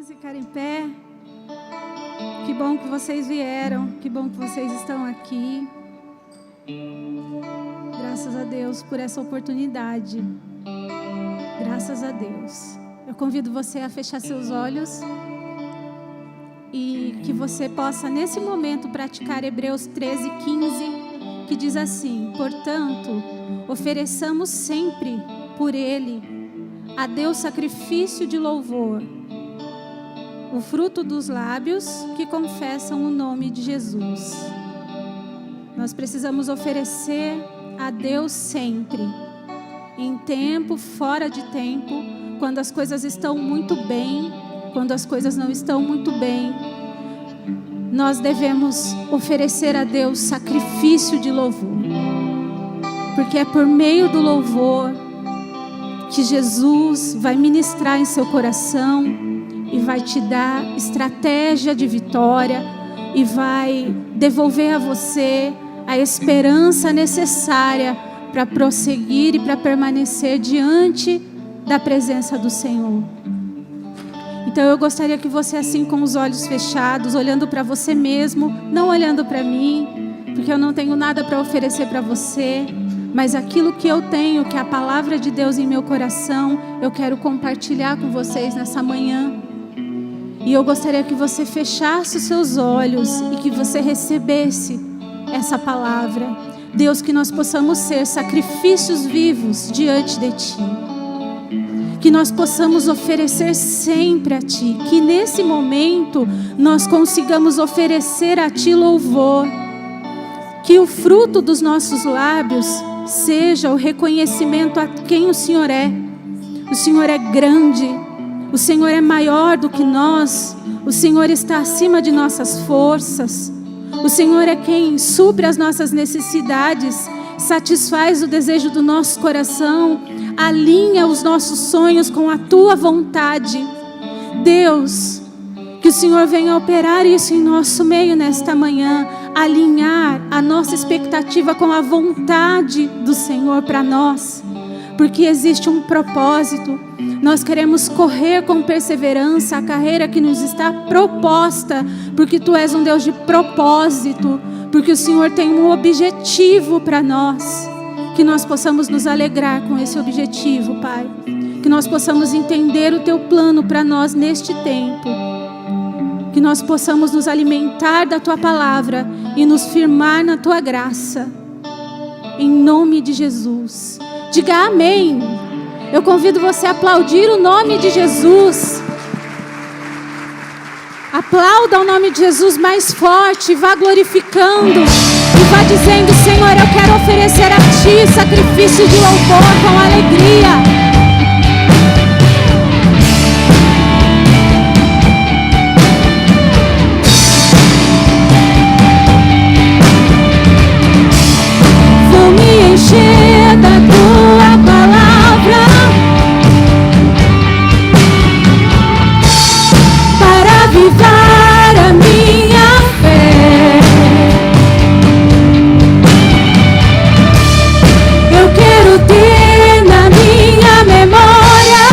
Vamos ficar em pé. Que bom que vocês vieram, que bom que vocês estão aqui. Graças a Deus por essa oportunidade. Graças a Deus. Eu convido você a fechar seus olhos e que você possa nesse momento praticar Hebreus 13:15, que diz assim: portanto, ofereçamos sempre por Ele a Deus sacrifício de louvor, o fruto dos lábios que confessam o nome de Jesus. Nós precisamos oferecer a Deus sempre, em tempo, fora de tempo, quando as coisas estão muito bem, quando as coisas não estão muito bem. Nós devemos oferecer a Deus sacrifício de louvor, porque é por meio do louvor que Jesus vai ministrar em seu coração e vai te dar estratégia de vitória e vai devolver a você a esperança necessária para prosseguir e para permanecer diante da presença do Senhor. Então eu gostaria que você, assim, com os olhos fechados, olhando para você mesmo, não olhando para mim, porque eu não tenho nada para oferecer para você, mas aquilo que eu tenho, que é a palavra de Deus em meu coração, eu quero compartilhar com vocês nessa manhã. E eu gostaria que você fechasse os seus olhos e que você recebesse essa palavra. Deus, que nós possamos ser sacrifícios vivos diante de Ti. Que nós possamos oferecer sempre a Ti. Que nesse momento nós consigamos oferecer a Ti louvor. Que o fruto dos nossos lábios seja o reconhecimento a quem o Senhor é. O Senhor é grande. O Senhor é maior do que nós. O Senhor está acima de nossas forças. O Senhor é quem supre as nossas necessidades, satisfaz o desejo do nosso coração, alinha os nossos sonhos com a Tua vontade. Deus, que o Senhor venha operar isso em nosso meio nesta manhã, alinhar a nossa expectativa com a vontade do Senhor para nós, porque existe um propósito. Nós queremos correr com perseverança a carreira que nos está proposta, porque Tu és um Deus de propósito, porque o Senhor tem um objetivo para nós. Que nós possamos nos alegrar com esse objetivo, Pai. Que nós possamos entender o Teu plano para nós neste tempo. Que nós possamos nos alimentar da Tua palavra e nos firmar na Tua graça. Em nome de Jesus. Diga amém. Eu convido você a aplaudir o nome de Jesus. Aplauda o nome de Jesus mais forte. Vá glorificando e vá dizendo: Senhor, eu quero oferecer a Ti sacrifício de louvor com alegria. Vou me encher da Tua palavra para avivar a minha fé. Eu quero ter na minha memória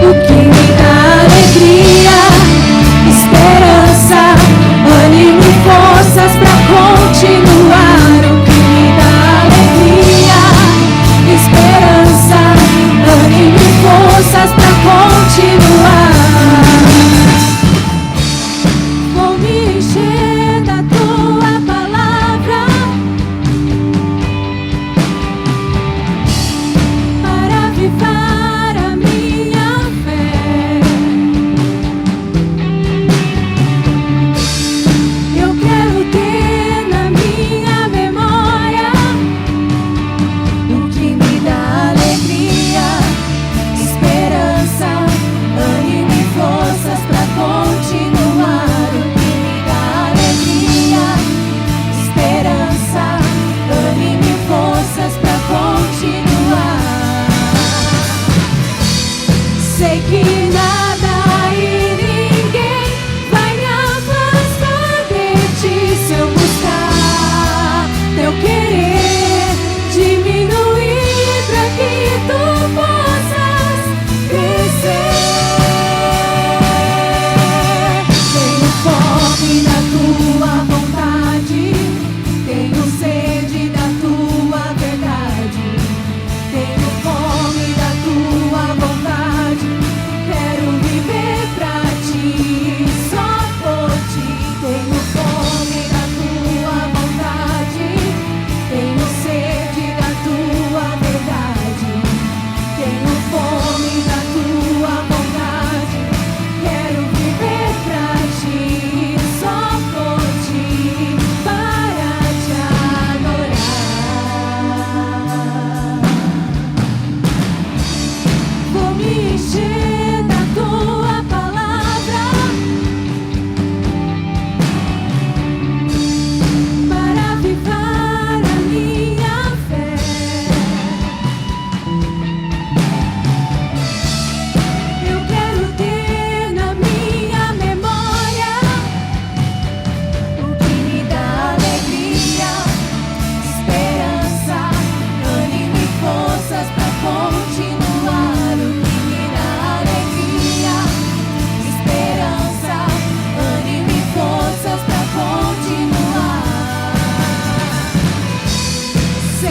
o que me dá alegria, esperança, ânimo e forças para continuar. O que me dá alegria,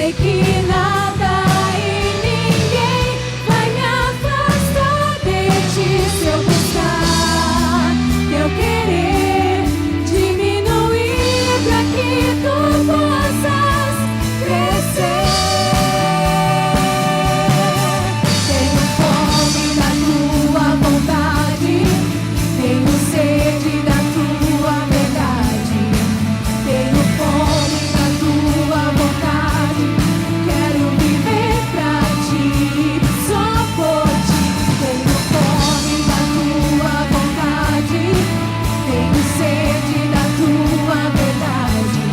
sei que nada e ninguém vai me afastar de ti se eu buscar teu querer diminuir para que tu possas crescer. Tenho fome da tua vontade, tenho sede da tua verdade. Tenho fome da tua vontade, quero viver pra ti, só por ti. Tenho fome da tua vontade, tenho sede da tua verdade.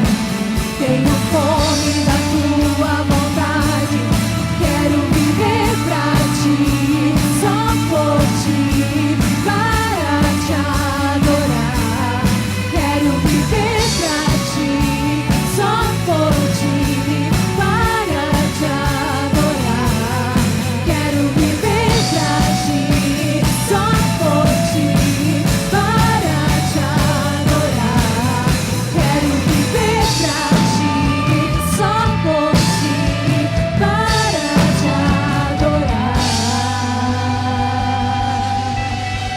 Tenho fome da tua vontade, quero viver pra ti, só por ti, para te adorar. Quero viver pra ti, só por ti, para te adorar. Quero viver pra ti, só por ti, para te adorar. Quero viver pra ti, só por ti, para te adorar.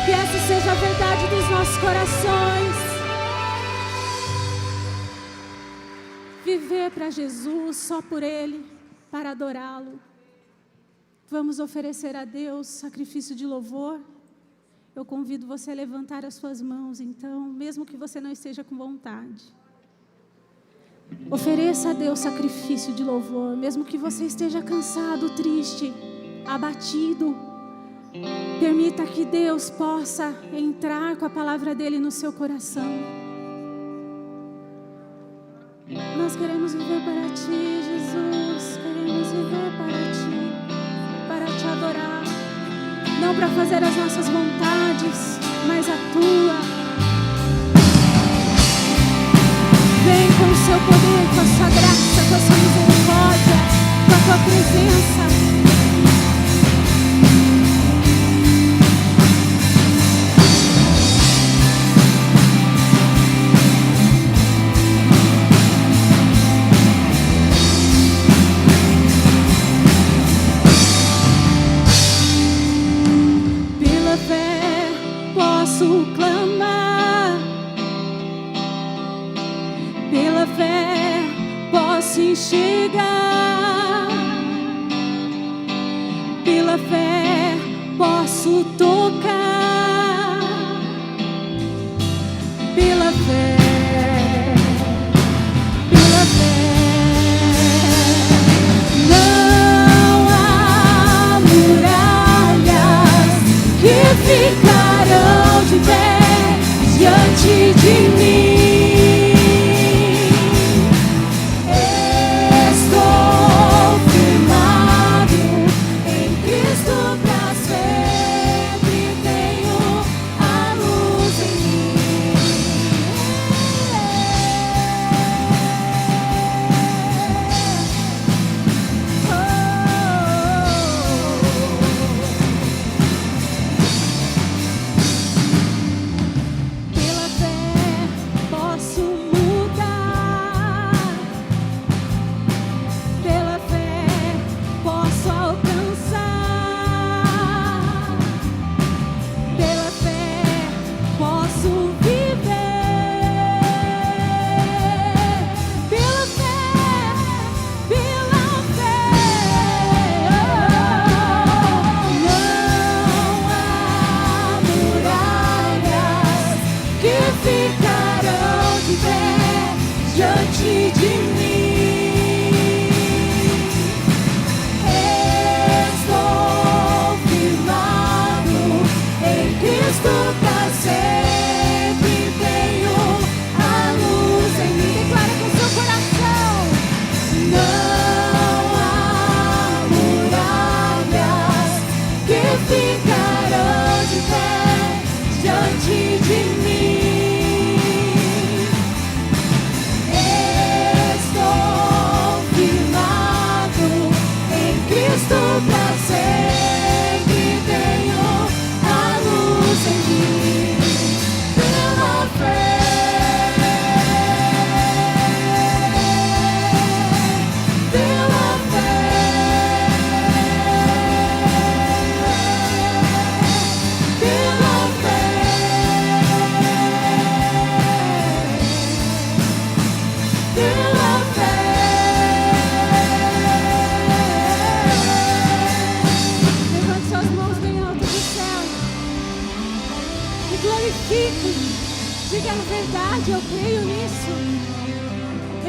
Que essa seja a verdade dos nossos corações. Viver para Jesus, só por Ele, para adorá-lo. Vamos oferecer a Deus sacrifício de louvor. Eu convido você a levantar as suas mãos, então, mesmo que você não esteja com vontade. Ofereça a Deus sacrifício de louvor, mesmo que você esteja cansado, triste, abatido. Permita que Deus possa entrar com a palavra dEle no seu coração. Nós queremos viver para Ti, Jesus. Queremos viver para Ti, para Te adorar. Não para fazer as nossas vontades, mas a Tua. Vem com o Seu poder, com a Sua graça, com a Sua misericórdia, com a Tua presença. Posso clamar, pela fé posso enxergar, pela fé posso tocar, pela fé, pela fé. Não há muralhas que ficarão de pé diante de mim. Estou firmado em Cristo pra sempre ter.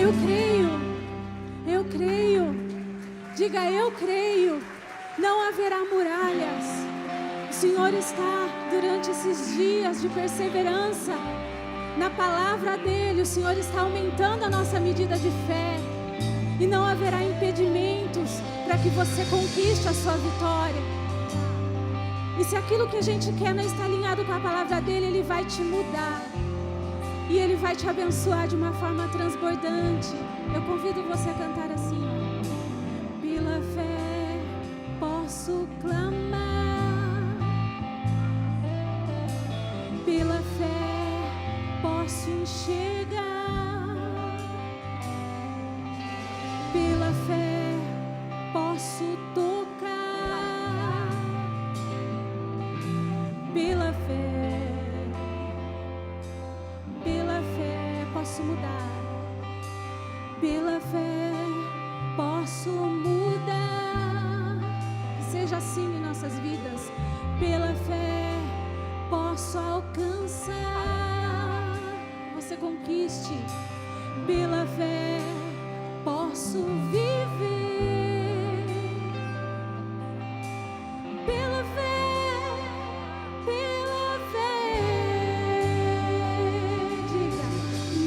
Eu creio. Eu creio. Diga, eu creio. Não haverá muralhas. O Senhor está, durante esses dias de perseverança, na palavra dEle, o Senhor está aumentando a nossa medida de fé. E não haverá impedimentos para que você conquiste a sua vitória. E se aquilo que a gente quer não está alinhado com a palavra dEle, Ele vai te mudar. E Ele vai te abençoar de uma forma transbordante. Eu convido você a cantar assim, ó. Pela fé posso clamar, pela fé posso enxergar, pela fé posso tocar, pela fé posso mudar, pela fé posso mudar. Que seja assim em nossas vidas. Pela fé posso alcançar. Você conquiste. Pela fé posso viver. Pela fé, pela fé. Diga,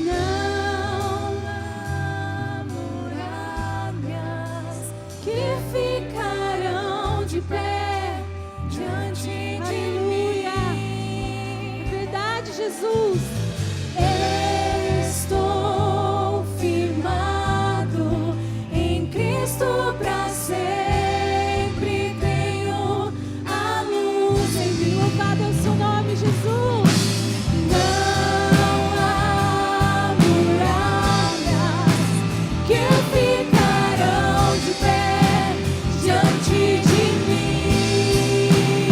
não há muralhas que ficarão de pé diante de mim. É verdade, Jesus. Estou firmado em Cristo para sempre. Tenho a luz em mim. Louvado é o seu nome, Jesus. Não há muralhas que ficarão de pé diante de mim.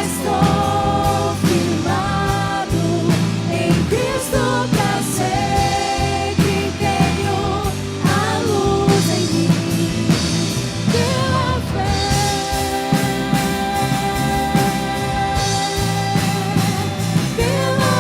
Estou firmado em Cristo para sempre. Tenho a luz em mim. Pela fé, pela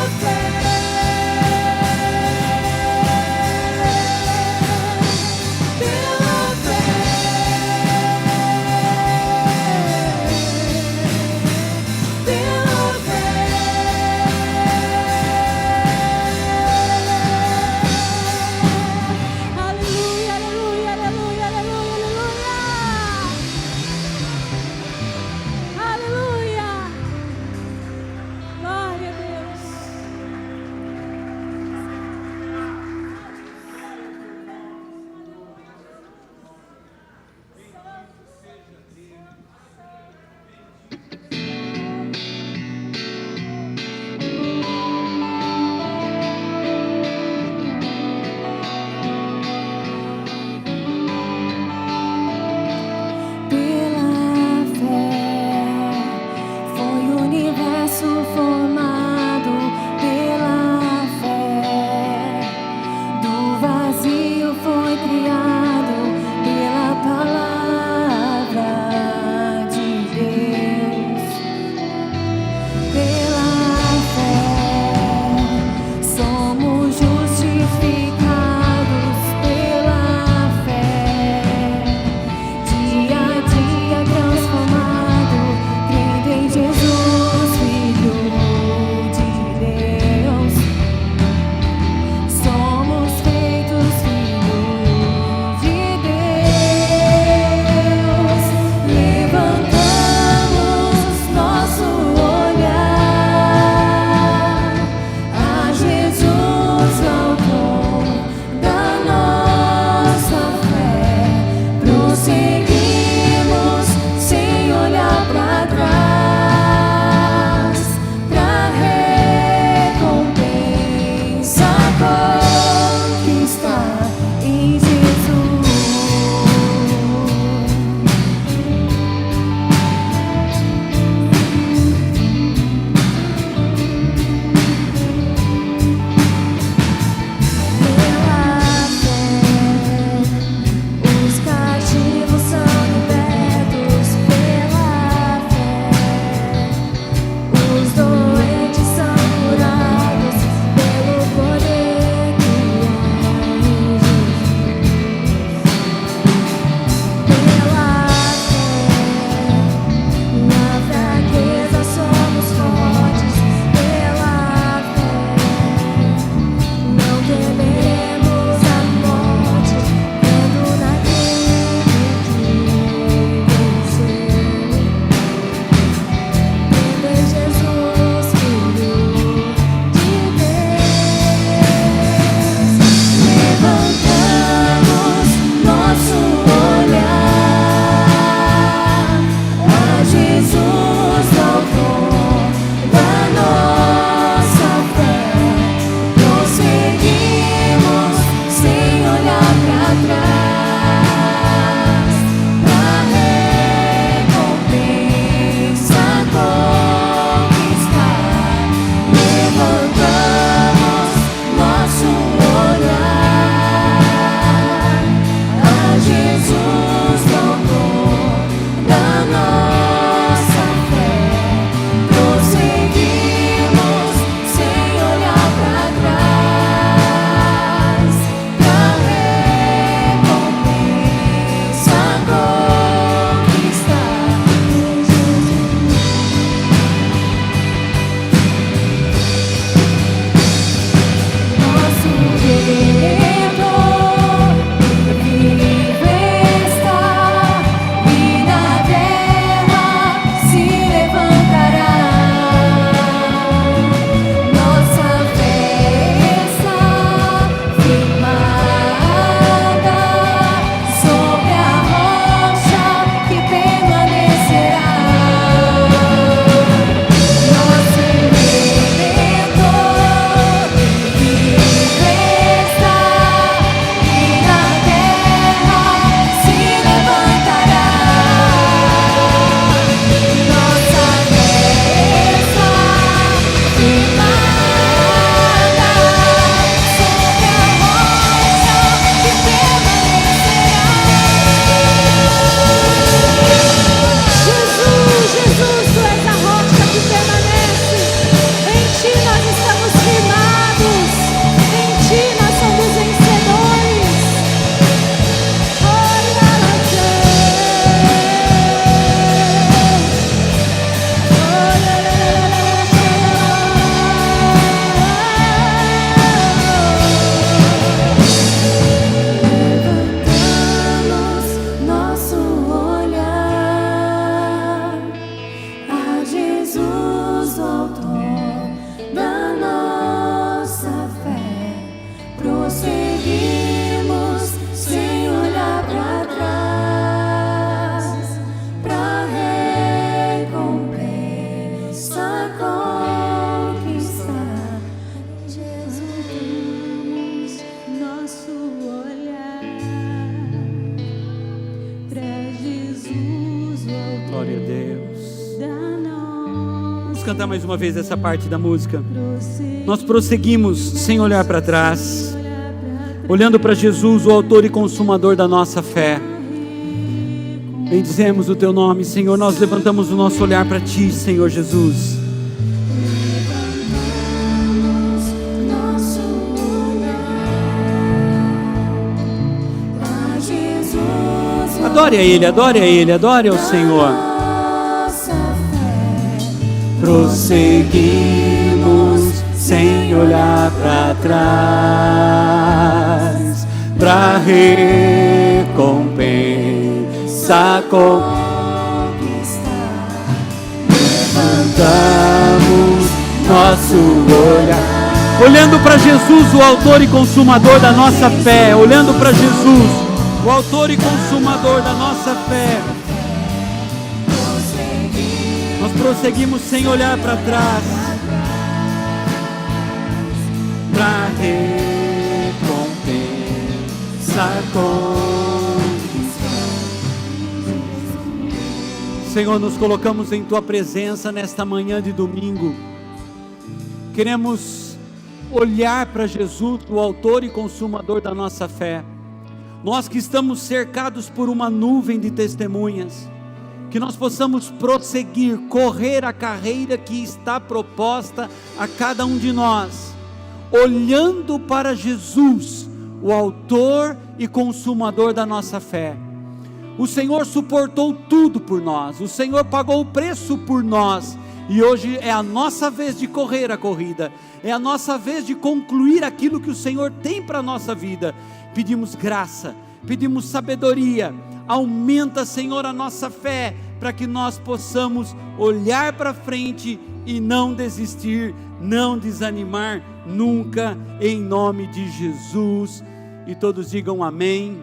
aleluia, aleluia, aleluia, aleluia, aleluia. Aleluia. Glória a Deus. Pela fé foi o universo formado. Pela fé do vazio foi criado. Pela palavra de Deus. Pela fé somos justificados. Pela fé dia a dia transformado, crendo em Jesus, Filho de Deus. Somos feitos filhos pra Jesus, o autor Glória a Deus. da nossa. Vamos cantar mais uma vez essa parte da música. Nós prosseguimos sem olhar para trás, olhando para Jesus, o autor e consumador da nossa fé. Bendizemos o teu nome, Senhor. Nós levantamos o nosso olhar para ti, Senhor Jesus. Adore a Ele, adore a Ele, adore ao Senhor. Prosseguimos sem olhar para trás, para recompensa levantamos nosso olhar, olhando para Jesus, o autor e consumador da nossa fé, olhando para Jesus, o autor e consumador da nossa fé. Nós prosseguimos sem olhar para trás, para recompensa conquistar. Senhor, nos colocamos em Tua presença nesta manhã de domingo. Queremos olhar para Jesus, o autor e consumador da nossa fé. Nós que estamos cercados por uma nuvem de testemunhas, que nós possamos prosseguir, correr a carreira que está proposta a cada um de nós, olhando para Jesus, o autor e consumador da nossa fé. O Senhor suportou tudo por nós, o Senhor pagou o preço por nós, e hoje é a nossa vez de correr a corrida, é a nossa vez de concluir aquilo que o Senhor tem para a nossa vida. Pedimos graça, pedimos sabedoria, aumenta, Senhor, a nossa fé, para que nós possamos olhar para frente e não desistir, não desanimar nunca, em nome de Jesus. E todos digam amém.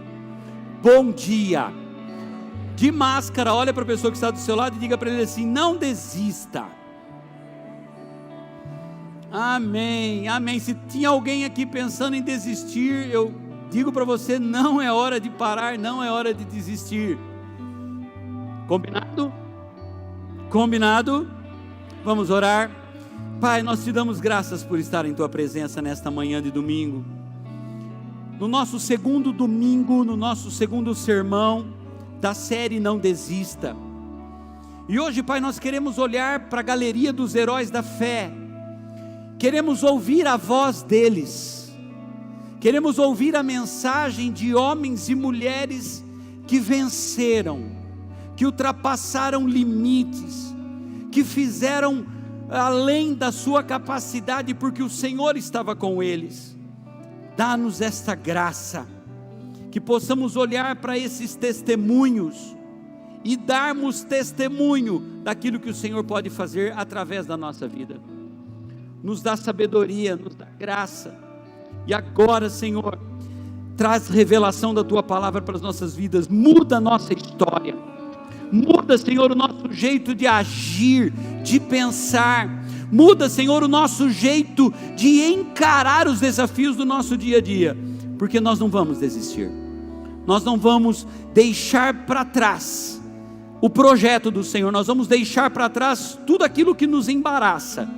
Bom dia. De máscara, olha para a pessoa que está do seu lado e diga para ele assim: não desista. Amém, amém. Se tinha alguém aqui pensando em desistir, eu digo para você, não é hora de parar, não é hora de desistir. Combinado? Combinado? Vamos orar. Pai, nós te damos graças por estar em Tua presença nesta manhã de domingo. No nosso segundo domingo, no nosso segundo sermão da série Não Desista. E hoje, Pai, nós queremos olhar para a galeria dos heróis da fé. Queremos ouvir a voz deles. Queremos ouvir a mensagem de homens e mulheres que venceram, que ultrapassaram limites, que fizeram além da sua capacidade, porque o Senhor estava com eles. Dá-nos esta graça, que possamos olhar para esses testemunhos e darmos testemunho daquilo que o Senhor pode fazer através da nossa vida. Nos dá sabedoria, nos dá graça. E agora, Senhor, traz revelação da Tua palavra para as nossas vidas. Muda a nossa história. Muda, Senhor, o nosso jeito de agir, de pensar. Muda, Senhor, o nosso jeito de encarar os desafios do nosso dia a dia. Porque nós não vamos desistir. Nós não vamos deixar para trás o projeto do Senhor. Nós vamos deixar para trás tudo aquilo que nos embaraça.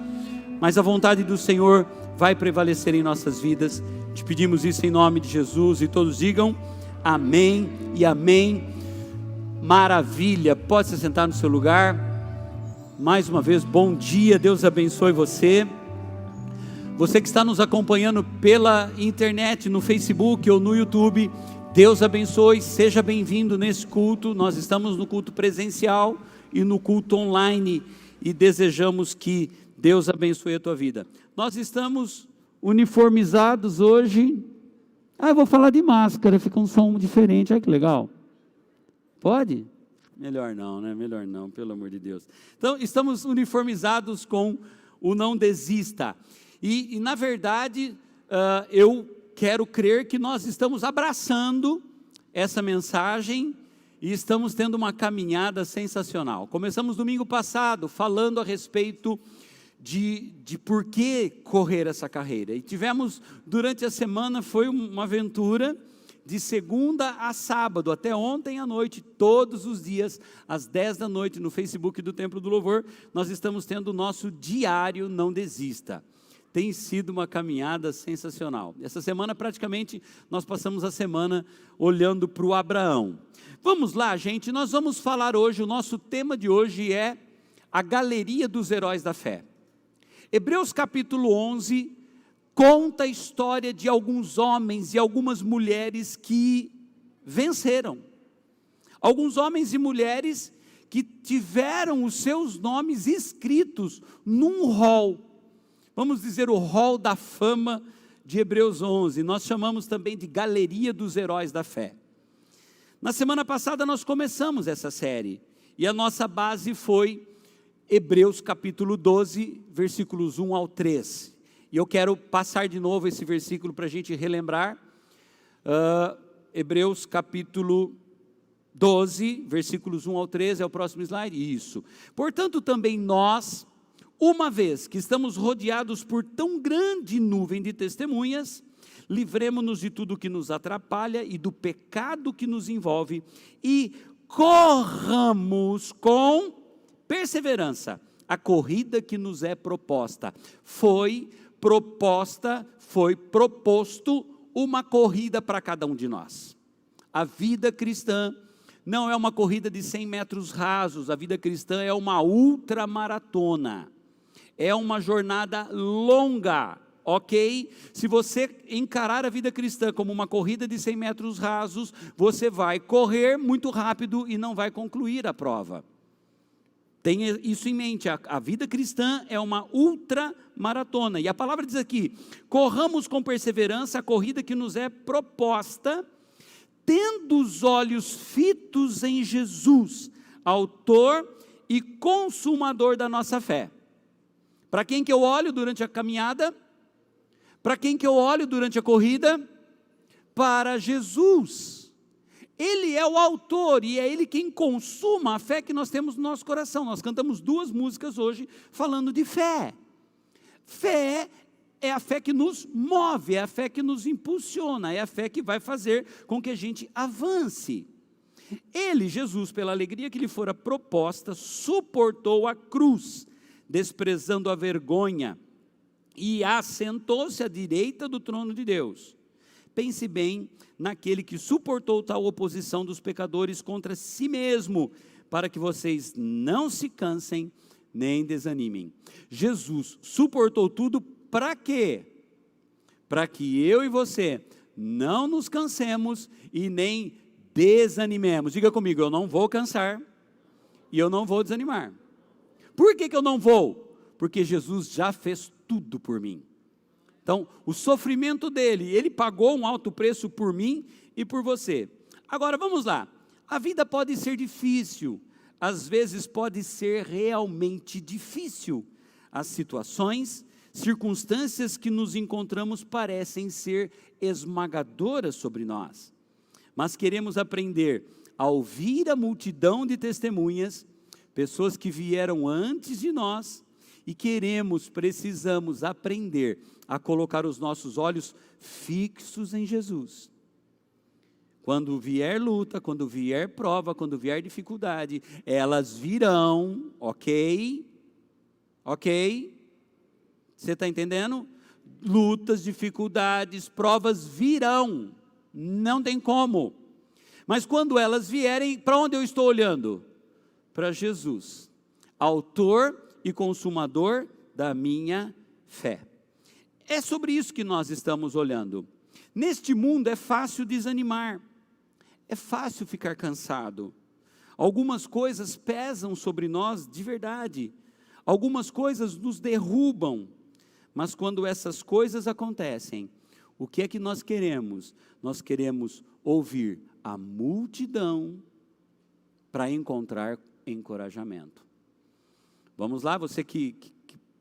Mas a vontade do Senhor vai prevalecer em nossas vidas. Te pedimos isso em nome de Jesus. E todos digam amém e amém. Maravilha, pode se sentar no seu lugar. Mais uma vez, bom dia, Deus abençoe você. Você que está nos acompanhando pela internet, no Facebook ou no YouTube, Deus abençoe, seja bem-vindo nesse culto. Nós estamos no culto presencial e no culto online e desejamos que Deus abençoe a tua vida. Nós estamos uniformizados hoje. Eu vou falar de máscara, fica um som diferente, olha que legal. Pode? Melhor não, né? Melhor não, pelo amor de Deus. Então, estamos uniformizados com o Não Desista. E na verdade, eu quero crer que nós estamos abraçando essa mensagem e estamos tendo uma caminhada sensacional. Começamos domingo passado falando a respeito de por que correr essa carreira. E tivemos, durante a semana, foi uma aventura de segunda a sábado, até ontem à noite, todos os dias, às 10 da noite, no Facebook do Templo do Louvor, nós estamos tendo o nosso diário Não Desista. Tem sido uma caminhada sensacional. Essa semana, praticamente, nós passamos a semana olhando para o Abraão. Vamos lá, gente, nós vamos falar hoje, o nosso tema de hoje é a galeria dos heróis da fé. Hebreus capítulo 11 conta a história de alguns homens e algumas mulheres que venceram. Alguns homens e mulheres que tiveram os seus nomes escritos num rol. Vamos dizer o rol da fama de Hebreus 11. Nós chamamos também de galeria dos heróis da fé. Na semana passada nós começamos essa série. E a nossa base foi Hebreus capítulo 12, versículos 1 ao 3. E eu quero passar de novo esse versículo para a gente relembrar. Hebreus capítulo 12, versículos 1 ao 3, é o próximo slide. Isso. Portanto, também nós, uma vez que estamos rodeados por tão grande nuvem de testemunhas, livremo-nos de tudo que nos atrapalha e do pecado que nos envolve e corramos com perseverança a corrida que nos é proposta. Foi proposto uma corrida para cada um de nós. A vida cristã não é uma corrida de 100 metros rasos, a vida cristã é uma ultramaratona, é uma jornada longa, ok? Se você encarar a vida cristã como uma corrida de 100 metros rasos, você vai correr muito rápido e não vai concluir a prova. Tenha isso em mente, a vida cristã é uma ultramaratona. E a palavra diz aqui, corramos com perseverança a corrida que nos é proposta, tendo os olhos fitos em Jesus, autor e consumador da nossa fé. Para quem que eu olho durante a caminhada? Para quem que eu olho durante a corrida? Para Jesus. Ele é o autor e é Ele quem consuma a fé que nós temos no nosso coração. Nós cantamos 2 músicas hoje falando de fé. Fé é a fé que nos move, é a fé que nos impulsiona, é a fé que vai fazer com que a gente avance. Ele, Jesus, pela alegria que lhe fora proposta, suportou a cruz, desprezando a vergonha, e assentou-se à direita do trono de Deus. Pense bem naquele que suportou tal oposição dos pecadores contra si mesmo, para que vocês não se cansem nem desanimem. Jesus suportou tudo para quê? Para que eu e você não nos cansemos e nem desanimemos. Diga comigo, eu não vou cansar e eu não vou desanimar. Por que eu não vou? Porque Jesus já fez tudo por mim. Então, o sofrimento dele, ele pagou um alto preço por mim e por você. Agora, vamos lá. A vida pode ser difícil, às vezes pode ser realmente difícil. As situações, circunstâncias que nos encontramos parecem ser esmagadoras sobre nós. Mas queremos aprender a ouvir a multidão de testemunhas, pessoas que vieram antes de nós, e precisamos aprender a colocar os nossos olhos fixos em Jesus. Quando vier luta, quando vier prova, quando vier dificuldade, elas virão, ok? Ok? Você está entendendo? Lutas, dificuldades, provas virão, não tem como. Mas quando elas vierem, para onde eu estou olhando? Para Jesus, autor e consumador da minha fé. É sobre isso que nós estamos olhando. Neste mundo é fácil desanimar, é fácil ficar cansado. Algumas coisas pesam sobre nós de verdade, algumas coisas nos derrubam, mas quando essas coisas acontecem, o que é que nós queremos? Nós queremos ouvir a multidão para encontrar encorajamento. Vamos lá, você que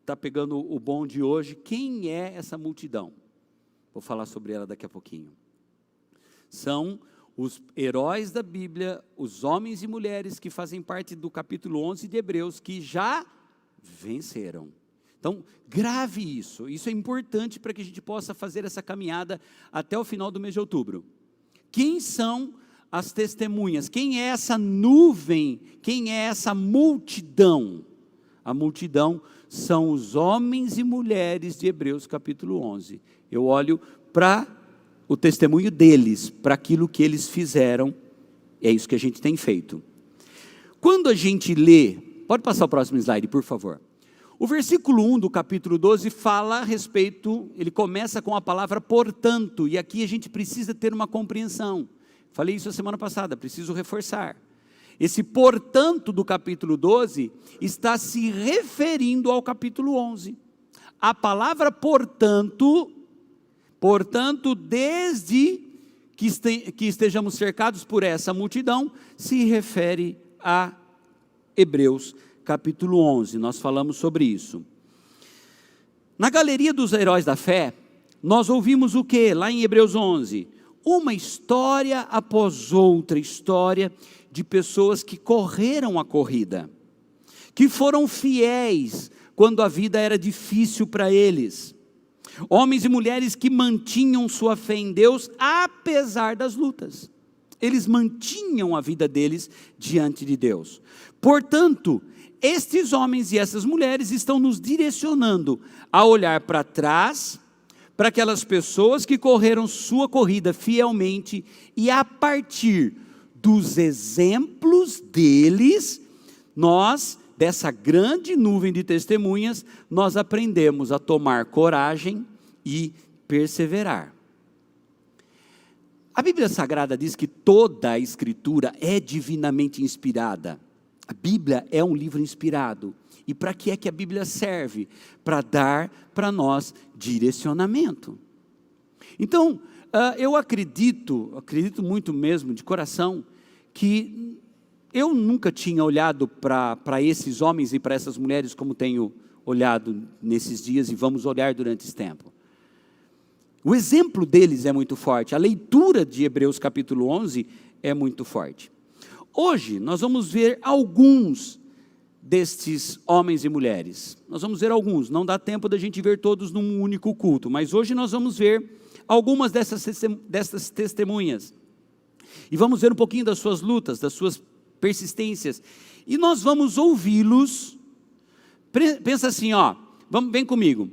está pegando o bonde hoje, quem é essa multidão? Vou falar sobre ela daqui a pouquinho. São os heróis da Bíblia, os homens e mulheres que fazem parte do capítulo 11 de Hebreus, que já venceram. Então, grave isso é importante para que a gente possa fazer essa caminhada até o final do mês de outubro. Quem são as testemunhas? Quem é essa nuvem? Quem é essa multidão? A multidão são os homens e mulheres de Hebreus capítulo 11. Eu olho para o testemunho deles, para aquilo que eles fizeram. É isso que a gente tem feito. Quando a gente lê, pode passar o próximo slide, por favor. O versículo 1 do capítulo 12 fala a respeito, ele começa com a palavra portanto, e aqui a gente precisa ter uma compreensão. Falei isso a semana passada, preciso reforçar. Esse portanto do capítulo 12 está se referindo ao capítulo 11. A palavra portanto, desde que estejamos cercados por essa multidão, se refere a Hebreus capítulo 11, nós falamos sobre isso. Na galeria dos heróis da fé, nós ouvimos o que? Lá em Hebreus 11, uma história após outra história de pessoas que correram a corrida, que foram fiéis quando a vida era difícil para eles, homens e mulheres que mantinham sua fé em Deus apesar das lutas, eles mantinham a vida deles diante de Deus. Portanto, estes homens e essas mulheres estão nos direcionando a olhar para trás, para aquelas pessoas que correram sua corrida fielmente, e a partir dos exemplos deles, nós, dessa grande nuvem de testemunhas, nós aprendemos a tomar coragem e perseverar. A Bíblia Sagrada diz que toda a Escritura é divinamente inspirada. A Bíblia é um livro inspirado. E para que é que a Bíblia serve? Para dar para nós direcionamento. Então, eu acredito muito mesmo, de coração, que eu nunca tinha olhado para esses homens e para essas mulheres como tenho olhado nesses dias e vamos olhar durante esse tempo. O exemplo deles é muito forte, a leitura de Hebreus capítulo 11 é muito forte. Hoje nós vamos ver alguns destes homens e mulheres. Nós vamos ver alguns, não dá tempo da gente ver todos num único culto, mas hoje nós vamos ver algumas dessas testemunhas. E vamos ver um pouquinho das suas lutas, das suas persistências. E nós vamos ouvi-los. Pensa assim, vem comigo.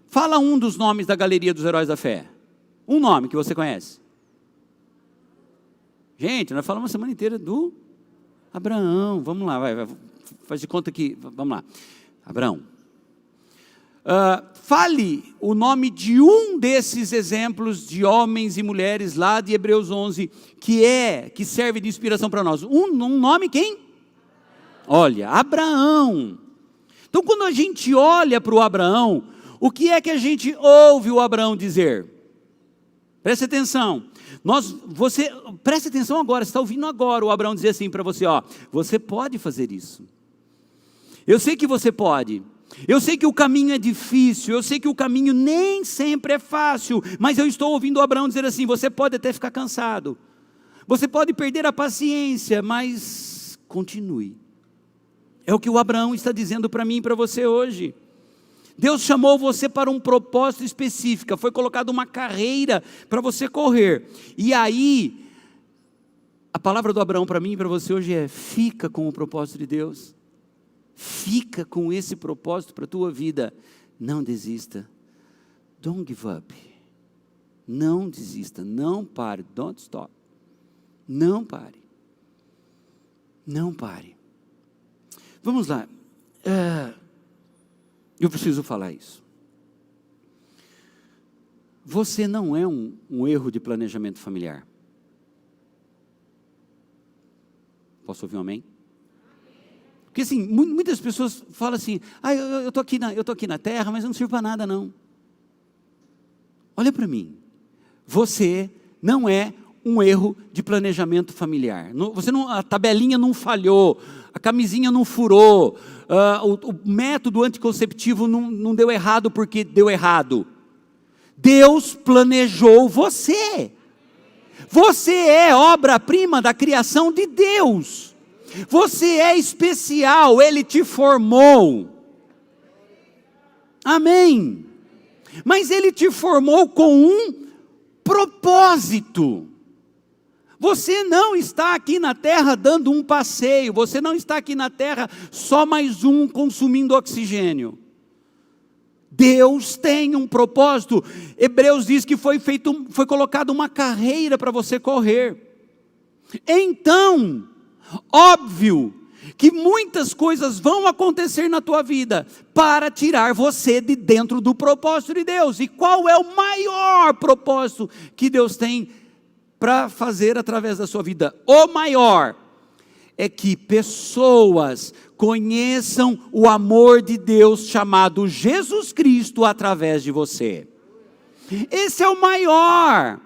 Fala um dos nomes da galeria dos heróis da fé. Um nome que você conhece. Gente, nós falamos a semana inteira do Abraão. Vamos lá, vai, faz de conta que, vamos lá. Abraão. Fale o nome de um desses exemplos de homens e mulheres lá de Hebreus 11, que serve de inspiração para nós. Um nome quem? Olha, Abraão. Então quando a gente olha para o Abraão, o que é que a gente ouve o Abraão dizer? Preste atenção. Preste atenção agora, você está ouvindo agora o Abraão dizer assim para você, você pode fazer isso. Eu sei que você pode. Eu sei que o caminho é difícil, eu sei que o caminho nem sempre é fácil, mas eu estou ouvindo o Abraão dizer assim, você pode até ficar cansado, você pode perder a paciência, mas continue. É o que o Abraão está dizendo para mim e para você hoje. Deus chamou você para um propósito específico, foi colocada uma carreira para você correr, e aí, a palavra do Abraão para mim e para você hoje é, fica com o propósito de Deus, fica com esse propósito para a tua vida, não desista, don't give up, não desista, não pare, don't stop, não pare, vamos lá, eu preciso falar isso. Você não é um erro de planejamento familiar. Posso ouvir um amém? Porque assim, muitas pessoas falam assim, eu estou aqui na terra, mas eu não sirvo para nada não. Olha para mim, você não é um erro de planejamento familiar. A tabelinha não falhou, a camisinha não furou, o método anticonceptivo não deu errado porque deu errado. Deus planejou você. Você é obra-prima da criação de Deus. Você é especial, Ele te formou. Amém. Mas Ele te formou com um propósito. Você não está aqui na terra dando um passeio, você não está aqui na terra só mais um consumindo oxigênio. Deus tem um propósito. Hebreus diz que foi colocada uma carreira para você correr. Então, óbvio que muitas coisas vão acontecer na tua vida para tirar você de dentro do propósito de Deus. E qual é o maior propósito que Deus tem para fazer através da sua vida? O maior é que pessoas conheçam o amor de Deus chamado Jesus Cristo através de você. Esse é o maior.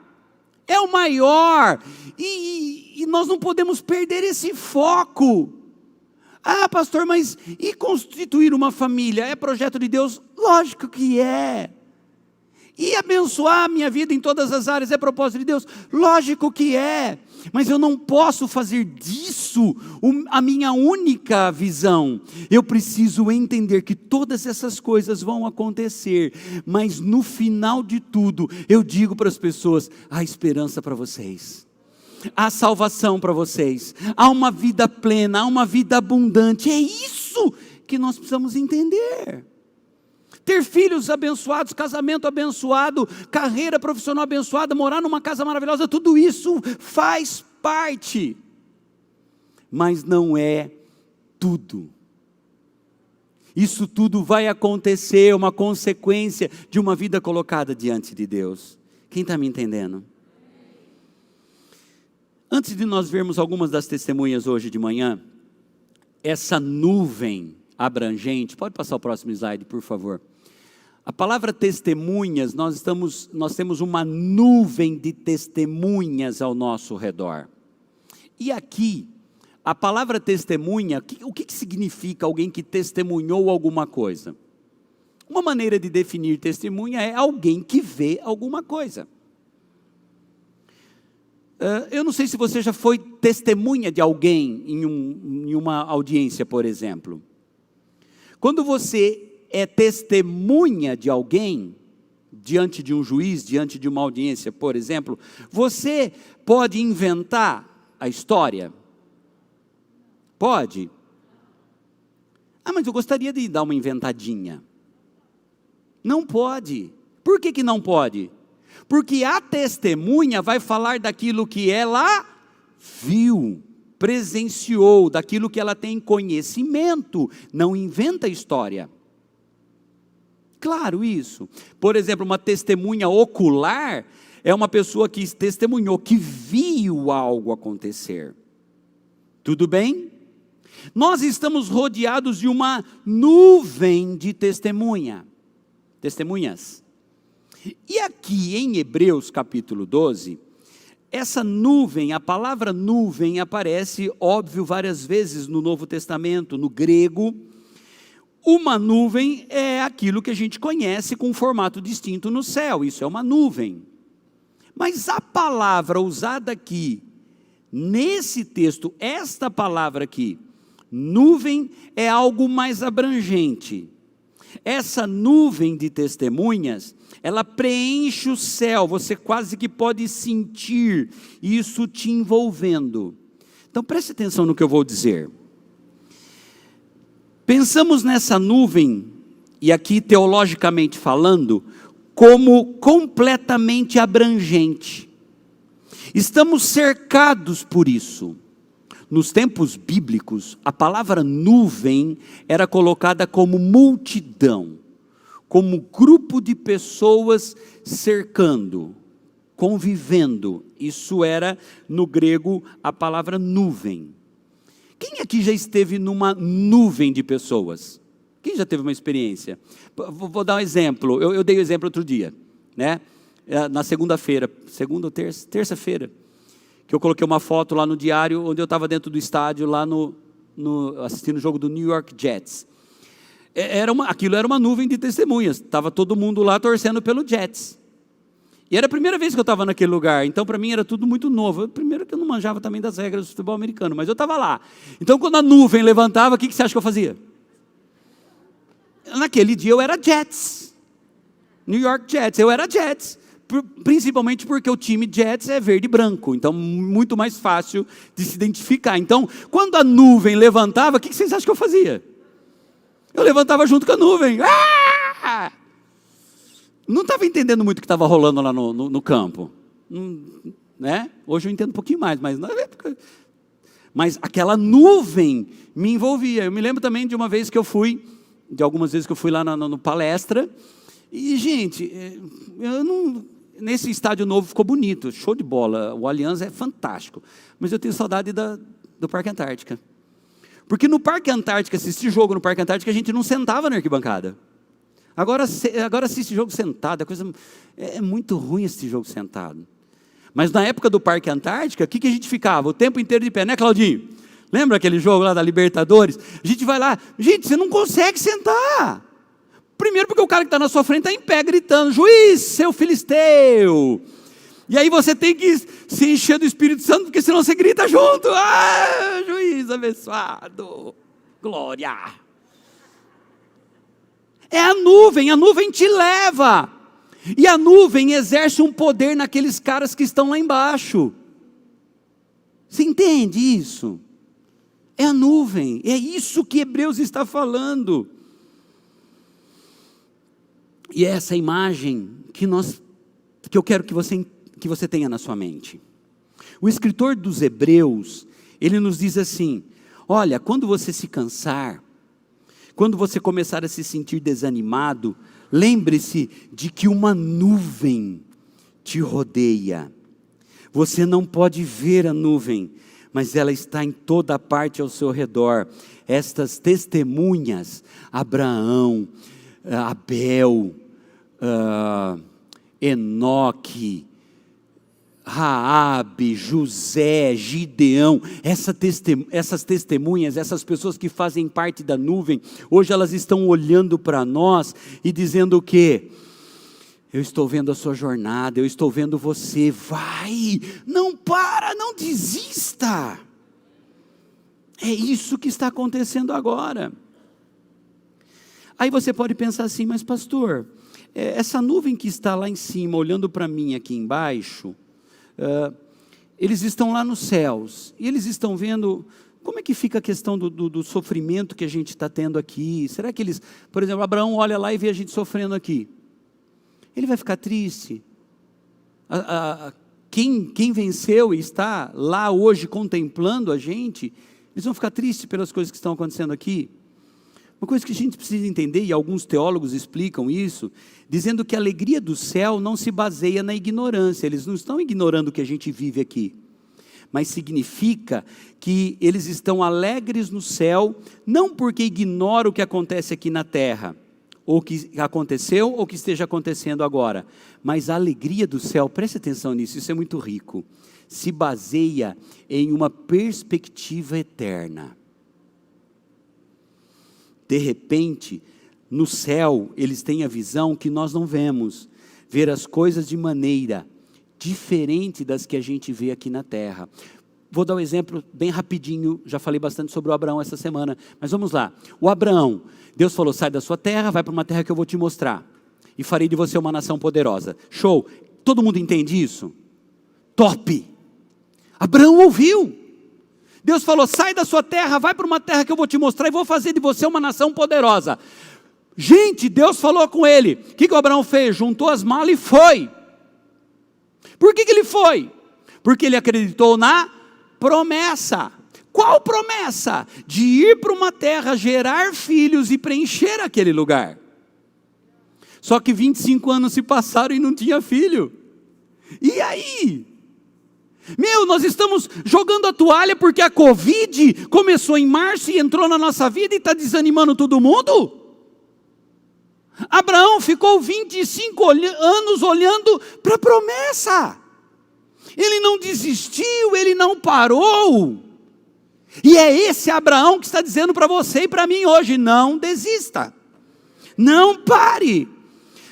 É o maior. E nós não podemos perder esse foco. Ah, pastor, mas e constituir uma família? É projeto de Deus? Lógico que é. E abençoar a minha vida em todas as áreas é propósito de Deus? Lógico que é. Mas eu não posso fazer disso a minha única visão. Eu preciso entender que todas essas coisas vão acontecer. Mas no final de tudo, eu digo para as pessoas, há esperança para vocês. Há salvação para vocês. Há uma vida plena, há uma vida abundante. É isso que nós precisamos entender. Ter filhos abençoados, casamento abençoado, carreira profissional abençoada, morar numa casa maravilhosa, tudo isso faz parte. Mas não é tudo. Isso tudo vai acontecer, uma consequência de uma vida colocada diante de Deus. Quem está me entendendo? Antes de nós vermos algumas das testemunhas hoje de manhã, essa nuvem abrangente, pode passar o próximo slide, por favor. A palavra testemunhas, nós temos uma nuvem de testemunhas ao nosso redor. E aqui, a palavra testemunha, o que significa alguém que testemunhou alguma coisa? Uma maneira de definir testemunha é alguém que vê alguma coisa. Eu não sei se você já foi testemunha de alguém em uma audiência, por exemplo. Quando você é testemunha de alguém, diante de um juiz, diante de uma audiência, por exemplo, você pode inventar a história? Pode? Ah, mas eu gostaria de dar uma inventadinha. Não pode. Por que não pode? Porque a testemunha vai falar daquilo que ela viu, presenciou, daquilo que ela tem conhecimento, não inventa história. Claro isso. Por exemplo, uma testemunha ocular é uma pessoa que testemunhou, que viu algo acontecer. Tudo bem? Nós estamos rodeados de uma nuvem de testemunhas. E aqui em Hebreus capítulo 12, essa nuvem, a palavra nuvem aparece, óbvio, várias vezes no Novo Testamento, no grego. Uma nuvem é aquilo que a gente conhece com um formato distinto no céu, isso é uma nuvem. Mas a palavra usada aqui, nesse texto, esta palavra aqui, nuvem, é algo mais abrangente. Essa nuvem de testemunhas, ela preenche o céu, você quase que pode sentir isso te envolvendo. Então preste atenção no que eu vou dizer. Pensamos nessa nuvem, e aqui teologicamente falando, como completamente abrangente. Estamos cercados por isso. Nos tempos bíblicos, a palavra nuvem era colocada como multidão, como grupo de pessoas cercando, convivendo. Isso era, no grego, a palavra nuvem. Quem aqui já esteve numa nuvem de pessoas? Quem já teve uma experiência? Vou dar um exemplo. Eu dei o exemplo outro dia, né? Na segunda-feira, segunda ou terça-feira, que eu coloquei uma foto lá no diário, onde eu estava dentro do estádio, lá assistindo o jogo do New York Jets. Aquilo era uma nuvem de testemunhas, estava todo mundo lá torcendo pelo Jets. E era a primeira vez que eu estava naquele lugar, então para mim era tudo muito novo. Primeiro que eu não manjava também das regras do futebol americano, mas eu estava lá. Então quando a nuvem levantava, o que você acha que eu fazia? Naquele dia eu era Jets, New York Jets, eu era Jets. principalmente porque o time Jets é verde e branco, então muito mais fácil de se identificar. Então, quando a nuvem levantava, o que vocês acham que eu fazia? Eu levantava junto com a nuvem. Ah! Não estava entendendo muito o que estava rolando lá no campo. Né? Hoje eu entendo um pouquinho mais, mas na época... Mas aquela nuvem me envolvia. Eu me lembro também de algumas vezes que eu fui lá no palestra, e gente, nesse estádio novo ficou bonito, show de bola, o Allianz é fantástico, mas eu tenho saudade do Parque Antártica, porque no Parque Antártica, assistir jogo no Parque Antártica, a gente não sentava na arquibancada. Agora assiste jogo sentado, é muito ruim assistir jogo sentado. Mas na época do Parque Antártica, o que a gente ficava? O tempo inteiro de pé, né, Claudinho? Lembra aquele jogo lá da Libertadores? A gente vai lá, gente, você não consegue sentar. Primeiro porque o cara que está na sua frente está em pé gritando, juiz, seu filisteu. E aí você tem que se encher do Espírito Santo, porque senão você grita junto. Ah, juiz abençoado, glória. É a nuvem te leva. E a nuvem exerce um poder naqueles caras que estão lá embaixo. Você entende isso? É a nuvem, é isso que Hebreus está falando. E é essa imagem que eu quero que você tenha na sua mente. O escritor dos Hebreus, ele nos diz assim: olha, quando você se cansar, quando você começar a se sentir desanimado, lembre-se de que uma nuvem te rodeia. Você não pode ver a nuvem, mas ela está em toda parte ao seu redor. Estas testemunhas, Abraão, Abel, Enoque, Raabe, José, Gideão, essas testemunhas, essas pessoas que fazem parte da nuvem, hoje elas estão olhando para nós e dizendo o quê? Eu estou vendo a sua jornada, eu estou vendo você, vai, não para, não desista. É isso que está acontecendo agora. Aí você pode pensar assim, mas pastor, essa nuvem que está lá em cima, olhando para mim aqui embaixo, eles estão lá nos céus, e eles estão vendo, como é que fica a questão do sofrimento que a gente está tendo aqui? Será que eles, por exemplo, Abraão olha lá e vê a gente sofrendo aqui, ele vai ficar triste? Quem venceu e está lá hoje contemplando a gente, eles vão ficar tristes pelas coisas que estão acontecendo aqui? Uma coisa que a gente precisa entender, e alguns teólogos explicam isso, dizendo que a alegria do céu não se baseia na ignorância. Eles não estão ignorando o que a gente vive aqui, mas significa que eles estão alegres no céu, não porque ignoram o que acontece aqui na terra, ou que aconteceu, ou que esteja acontecendo agora, mas a alegria do céu, preste atenção nisso, isso é muito rico, se baseia em uma perspectiva eterna. De repente, no céu, eles têm a visão que nós não vemos, ver as coisas de maneira diferente das que a gente vê aqui na terra. Vou dar um exemplo bem rapidinho, já falei bastante sobre o Abraão essa semana, mas vamos lá. O Abraão, Deus falou, sai da sua terra, vai para uma terra que eu vou te mostrar, e farei de você uma nação poderosa. Show! Todo mundo entende isso? Top! Abraão ouviu. Deus falou, sai da sua terra, vai para uma terra que eu vou te mostrar, e vou fazer de você uma nação poderosa. Gente, Deus falou com ele, o que o Abraão fez? Juntou as malas e foi. Por que ele foi? Porque ele acreditou na promessa. Qual promessa? De ir para uma terra, gerar filhos e preencher aquele lugar. Só que 25 anos se passaram e não tinha filho. E aí? Nós estamos jogando a toalha porque a Covid começou em março e entrou na nossa vida e está desanimando todo mundo? Abraão ficou 25 anos olhando para a promessa. Ele não desistiu, ele não parou. E é esse Abraão que está dizendo para você e para mim hoje, não desista. Não pare.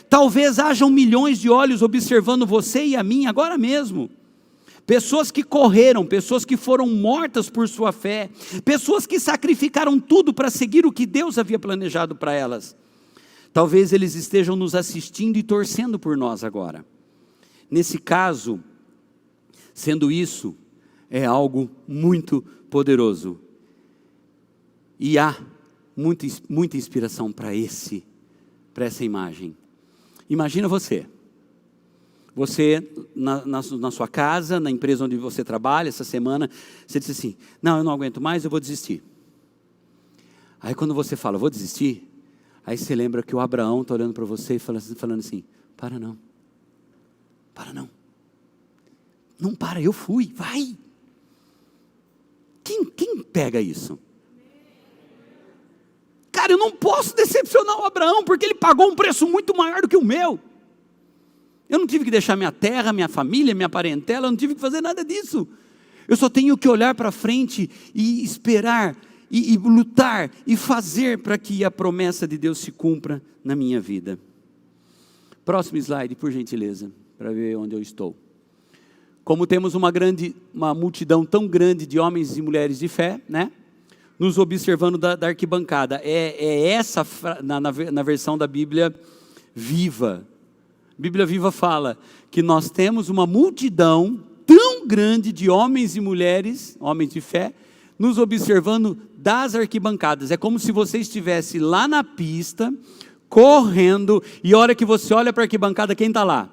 Talvez hajam milhões de olhos observando você e a mim agora mesmo. Pessoas que correram, pessoas que foram mortas por sua fé, pessoas que sacrificaram tudo para seguir o que Deus havia planejado para elas. Talvez eles estejam nos assistindo e torcendo por nós agora. nesse caso, sendo isso, é algo muito poderoso. E há muita inspiração para essa imagem. Imagina você na sua casa, na empresa onde você trabalha, essa semana, você disse assim, não, eu não aguento mais, eu vou desistir. Aí quando você fala, vou desistir, aí você lembra que o Abraão está olhando para você e falando assim, para não, não para, eu fui, vai. Quem pega isso? Cara, eu não posso decepcionar o Abraão, porque ele pagou um preço muito maior do que o meu. Eu não tive que deixar minha terra, minha família, minha parentela, eu não tive que fazer nada disso. Eu só tenho que olhar para frente e esperar, e lutar, e fazer para que a promessa de Deus se cumpra na minha vida. Próximo slide, por gentileza, para ver onde eu estou. Como temos uma multidão tão grande de homens e mulheres de fé, né? Nos observando da arquibancada. Essa, na versão da Bíblia Viva. A Bíblia Viva fala que nós temos uma multidão tão grande de homens e mulheres, homens de fé, nos observando das arquibancadas. É como se você estivesse lá na pista, correndo, e a hora que você olha para a arquibancada, quem está lá?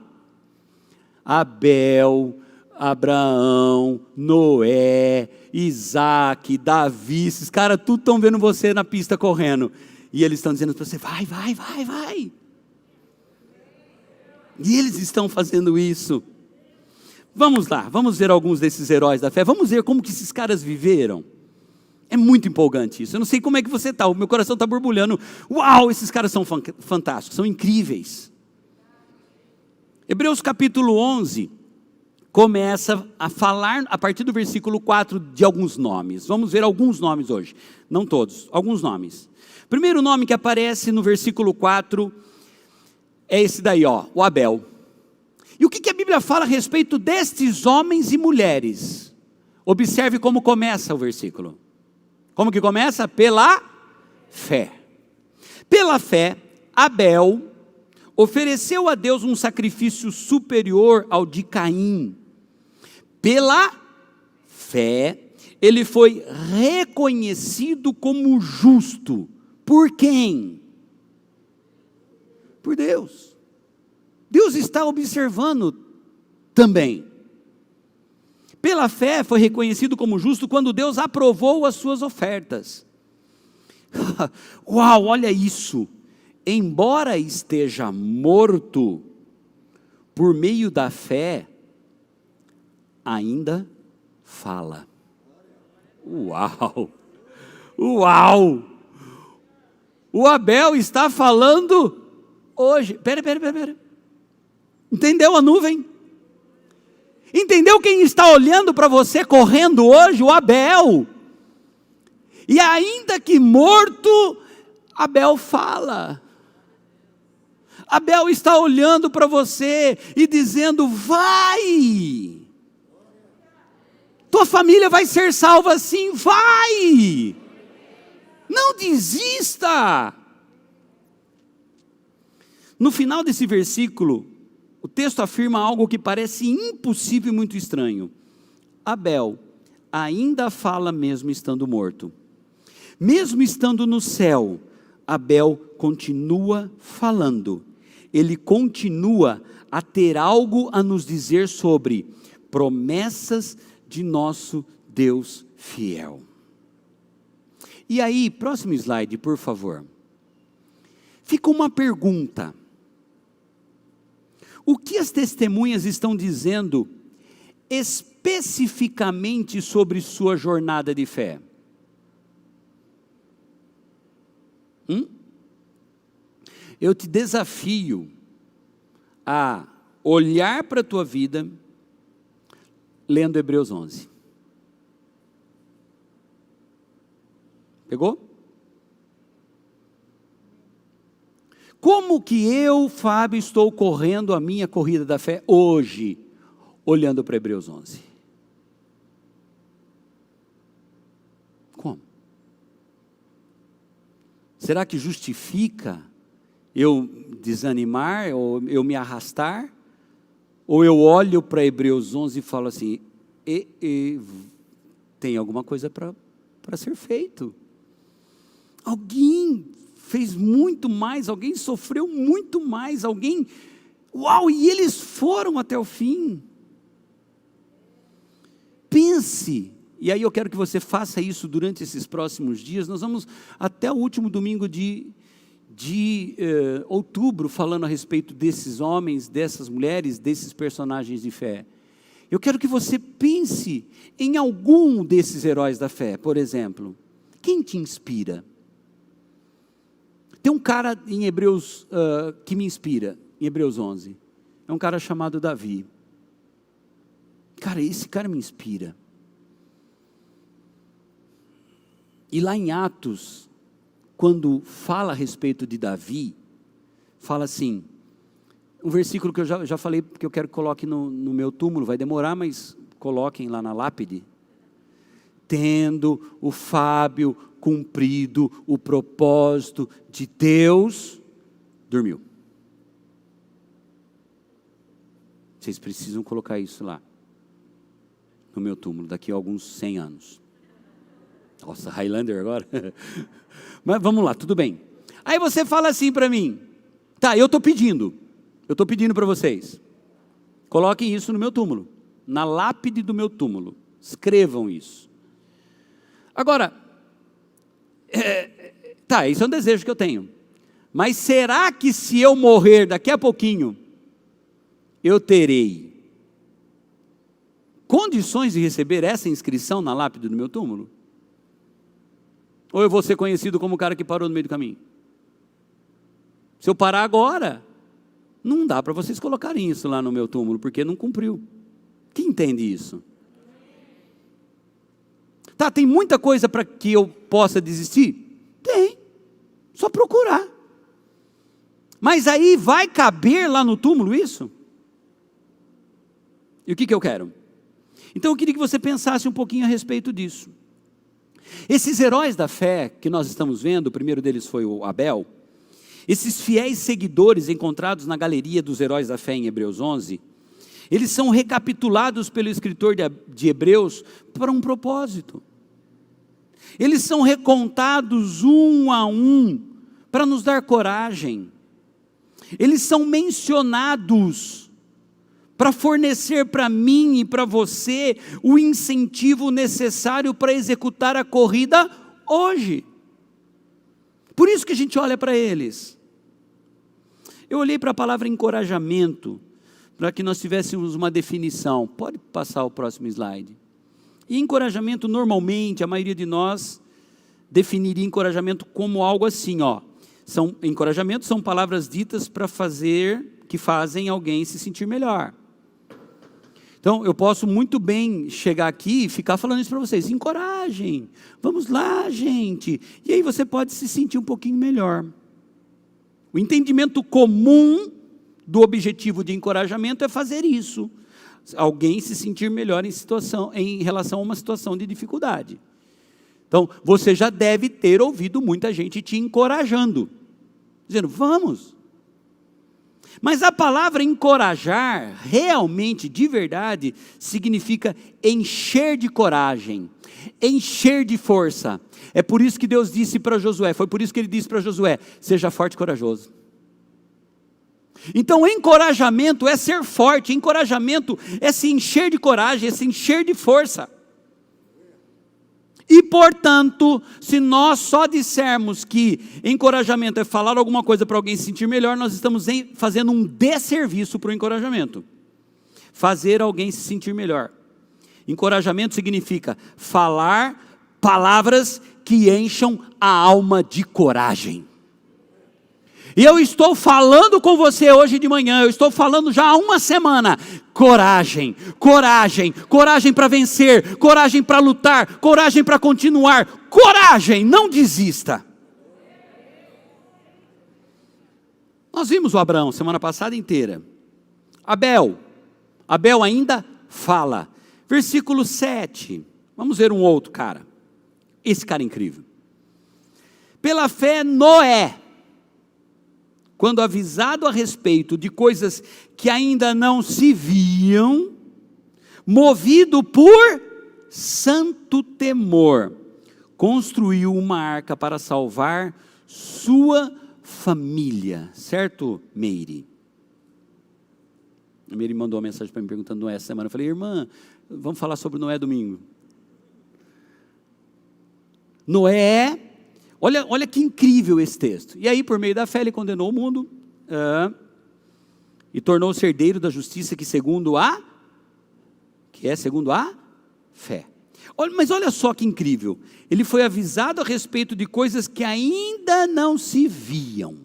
Abel, Abraão, Noé, Isaac, Davi, esses caras tudo estão vendo você na pista correndo. E eles estão dizendo para você, vai. E eles estão fazendo isso. Vamos lá, vamos ver alguns desses heróis da fé. Vamos ver como que esses caras viveram. É muito empolgante isso. Eu não sei como é que você está, o meu coração está borbulhando. Uau, esses caras são fantásticos, são incríveis. Hebreus capítulo 11 começa a falar, a partir do versículo 4, de alguns nomes. Vamos ver alguns nomes hoje, não todos, alguns nomes. Primeiro nome que aparece no versículo 4 é esse daí, ó, o Abel. E o que a Bíblia fala a respeito destes homens e mulheres? Observe como começa o versículo. Como que começa? Pela fé. Pela fé, Abel ofereceu a Deus um sacrifício superior ao de Caim. Pela fé, ele foi reconhecido como justo. Por quem? Por Deus. Deus está observando também. Pela fé foi reconhecido como justo quando Deus aprovou as suas ofertas. Uau, olha isso. Embora esteja morto, por meio da fé, ainda fala. Uau! Uau! O Abel está falando hoje. Pera. Entendeu a nuvem? Entendeu quem está olhando para você correndo hoje? O Abel. E ainda que morto, Abel fala. Abel está olhando para você e dizendo, vai. Tua família vai ser salva sim, vai. Não desista. No final desse versículo, o texto afirma algo que parece impossível e muito estranho. Abel ainda fala mesmo estando morto. Mesmo estando no céu, Abel continua falando. Ele continua a ter algo a nos dizer sobre promessas de nosso Deus fiel. E aí, próximo slide, por favor. Fica uma pergunta. O que as testemunhas estão dizendo especificamente sobre sua jornada de fé? Eu te desafio a olhar para a tua vida lendo Hebreus 11. Pegou? Como que eu, Fábio, estou correndo a minha corrida da fé hoje, olhando para Hebreus 11? Como? Será que justifica eu desanimar, ou eu me arrastar? Ou eu olho para Hebreus 11 e falo assim, tem alguma coisa para ser feito. Alguém fez muito mais, alguém sofreu muito mais, alguém... Uau, e eles foram até o fim. Pense, e aí eu quero que você faça isso durante esses próximos dias. Nós vamos até o último domingo de outubro falando a respeito desses homens, dessas mulheres, desses personagens de fé. Eu quero que você pense em algum desses heróis da fé, por exemplo. Quem te inspira? Tem um cara em Hebreus que me inspira, em Hebreus 11. É um cara chamado Davi. Cara, esse cara me inspira. E lá em Atos, quando fala a respeito de Davi, fala assim, um versículo que eu já falei, porque eu quero que coloque no meu túmulo, vai demorar, mas coloquem lá na lápide. Tendo o Fábio cumprido o propósito de Deus, dormiu. Vocês precisam colocar isso lá, no meu túmulo, daqui a alguns 100 anos. Nossa, Highlander agora. Mas vamos lá, tudo bem. Aí você fala assim para mim, tá, eu estou pedindo para vocês, coloquem isso no meu túmulo, na lápide do meu túmulo, escrevam isso. Agora, isso é um desejo que eu tenho, mas será que se eu morrer daqui a pouquinho, eu terei condições de receber essa inscrição na lápide do meu túmulo? Ou eu vou ser conhecido como o cara que parou no meio do caminho? Se eu parar agora, não dá para vocês colocarem isso lá no meu túmulo, porque não cumpriu. Quem entende isso? Tá, tem muita coisa para que eu possa desistir? Tem, só procurar. Mas aí vai caber lá no túmulo isso? E o que eu quero? Então eu queria que você pensasse um pouquinho a respeito disso. Esses heróis da fé que nós estamos vendo, o primeiro deles foi o Abel, esses fiéis seguidores encontrados na galeria dos heróis da fé em Hebreus 11, eles são recapitulados pelo escritor de Hebreus para um propósito. Eles são recontados um a um para nos dar coragem. Eles são mencionados para fornecer para mim e para você o incentivo necessário para executar a corrida hoje. Por isso que a gente olha para eles. Eu olhei para a palavra encorajamento, para que nós tivéssemos uma definição. Pode passar o próximo slide. E encorajamento, normalmente, a maioria de nós definiria encorajamento como algo assim, encorajamento são palavras ditas que fazem alguém se sentir melhor. Então, eu posso muito bem chegar aqui e ficar falando isso para vocês. Encorajem, vamos lá, gente. E aí você pode se sentir um pouquinho melhor. O entendimento comum do objetivo de encorajamento é fazer isso. Alguém se sentir melhor em relação a uma situação de dificuldade. Então, você já deve ter ouvido muita gente te encorajando. Dizendo, vamos. Mas a palavra encorajar, realmente, de verdade, significa encher de coragem, encher de força. É por isso que Deus disse para Josué, foi por isso que ele disse para Josué, seja forte e corajoso. Então, encorajamento é ser forte, encorajamento é se encher de coragem, é se encher de força. E, portanto, se nós só dissermos que encorajamento é falar alguma coisa para alguém se sentir melhor, nós estamos fazendo um desserviço para o encorajamento. Fazer alguém se sentir melhor. Encorajamento significa falar palavras que encham a alma de coragem. E eu estou falando com você hoje de manhã, eu estou falando já há uma semana, coragem, coragem, coragem para vencer, coragem para lutar, coragem para continuar, coragem, não desista. Nós vimos o Abraão semana passada inteira. Abel ainda fala, versículo 7, vamos ver um outro cara, esse cara é incrível. Pela fé Noé, quando avisado a respeito de coisas que ainda não se viam, movido por santo temor, construiu uma arca para salvar sua família. Certo, Meire? A Meire mandou uma mensagem para mim perguntando Noé essa semana. Eu falei, irmã, vamos falar sobre Noé domingo. Noé, olha que incrível esse texto. E aí, por meio da fé, ele condenou o mundo e tornou-se herdeiro da justiça que é segundo a fé. Mas olha só que incrível. Ele foi avisado a respeito de coisas que ainda não se viam.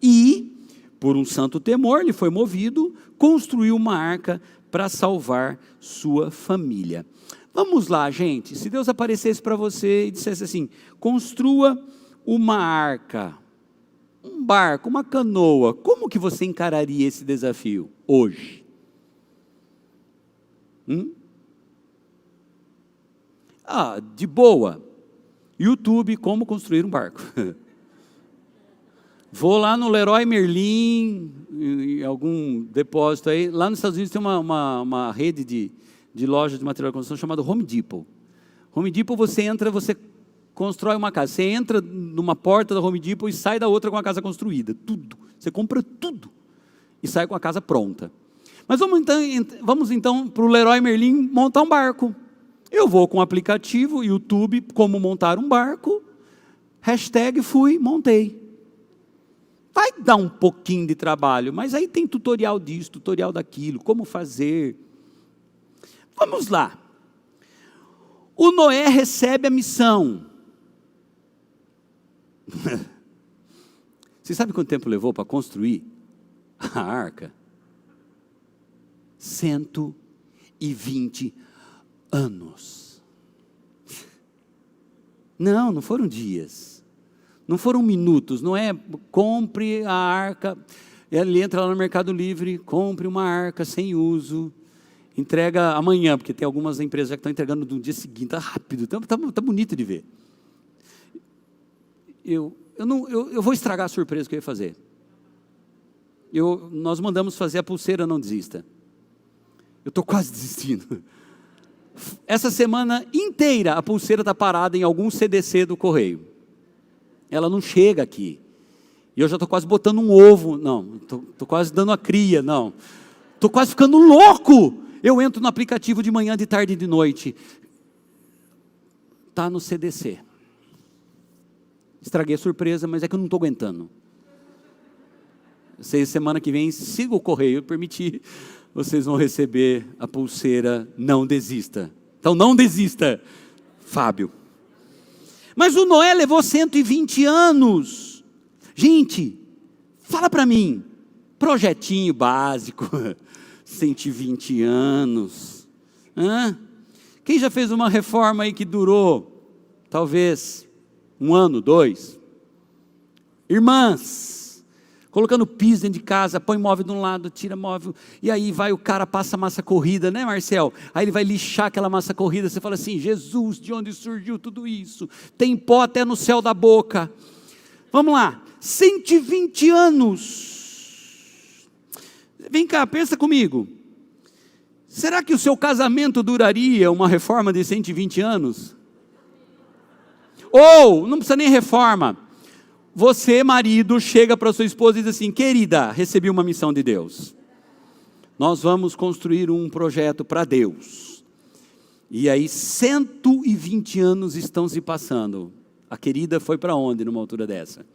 E, por um santo temor, ele foi movido, construiu uma arca para salvar sua família. Vamos lá, gente. Se Deus aparecesse para você e dissesse assim, construa uma arca, um barco, uma canoa, como que você encararia esse desafio hoje? De boa. YouTube, como construir um barco. Vou lá no Leroy Merlin, em algum depósito aí. Lá nos Estados Unidos tem uma rede de lojas de material de construção chamada Home Depot. Home Depot, você entra, você constrói uma casa. Você entra numa porta da Home Depot e sai da outra com a casa construída. Tudo. Você compra tudo e sai com a casa pronta. Mas vamos então para o Leroy Merlin montar um barco. Eu vou com o aplicativo, YouTube, como montar um barco, #fui, montei. Vai dar um pouquinho de trabalho, mas aí tem tutorial disso, tutorial daquilo, como fazer. Vamos lá. O Noé recebe a missão. Você sabe quanto tempo levou para construir a arca? 120 anos. Não foram dias, não foram minutos. Não é compre a arca, ele entra lá no Mercado Livre, compre uma arca sem uso, entrega amanhã, porque tem algumas empresas que estão entregando no dia seguinte, está rápido, está bonito de ver. Eu vou estragar a surpresa que eu ia fazer. Nós mandamos fazer a pulseira Não Desista. Eu estou quase desistindo. Essa semana inteira a pulseira está parada em algum CDC do correio. Ela não chega aqui. E eu já estou quase botando um ovo. Não, estou quase dando a cria. Não, estou quase ficando louco. Eu entro no aplicativo de manhã, de tarde e de noite. Está no CDC. Estraguei a surpresa, mas é que eu não estou aguentando. Semana que vem, siga o correio, permitir, vocês vão receber a pulseira Não Desista. Então não desista, Fábio. Mas o Noé levou 120 anos. Gente, fala para mim, projetinho básico, 120 anos. Quem já fez uma reforma aí que durou, talvez, 1 ano, 2? Irmãs, colocando piso dentro de casa, põe móvel de um lado, tira móvel, e aí vai o cara, passa massa corrida, né, Marcel? Aí ele vai lixar aquela massa corrida, você fala assim, Jesus, de onde surgiu tudo isso? Tem pó até no céu da boca. Vamos lá, 120 anos. Vem cá, pensa comigo. Será que o seu casamento duraria uma reforma de 120 anos? Ou, não precisa nem reforma. Você, marido, chega para sua esposa e diz assim, querida, recebi uma missão de Deus. Nós vamos construir um projeto para Deus. E aí 120 anos estão se passando. A querida foi para onde numa altura dessa?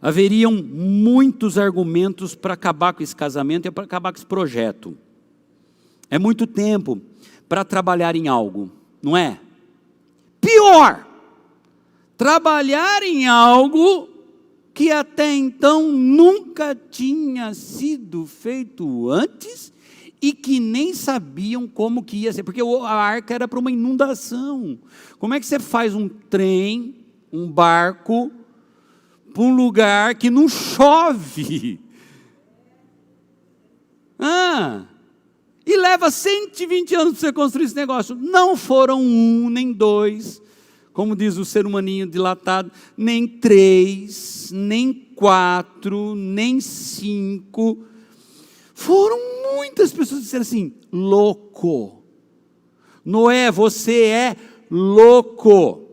Haveriam muitos argumentos para acabar com esse casamento e para acabar com esse projeto. É muito tempo para trabalhar em algo, não é? Pior! Trabalhar em algo que até então nunca tinha sido feito antes e que nem sabiam como que ia ser, porque a arca era para uma inundação. Como é que você faz um trem, um barco, para um lugar que não chove? E leva 120 anos para você construir esse negócio. Não foram 1, nem 2. como diz o ser humaninho dilatado, nem 3, nem 4, nem 5. Foram muitas pessoas que disseram assim: louco. Noé, você é louco.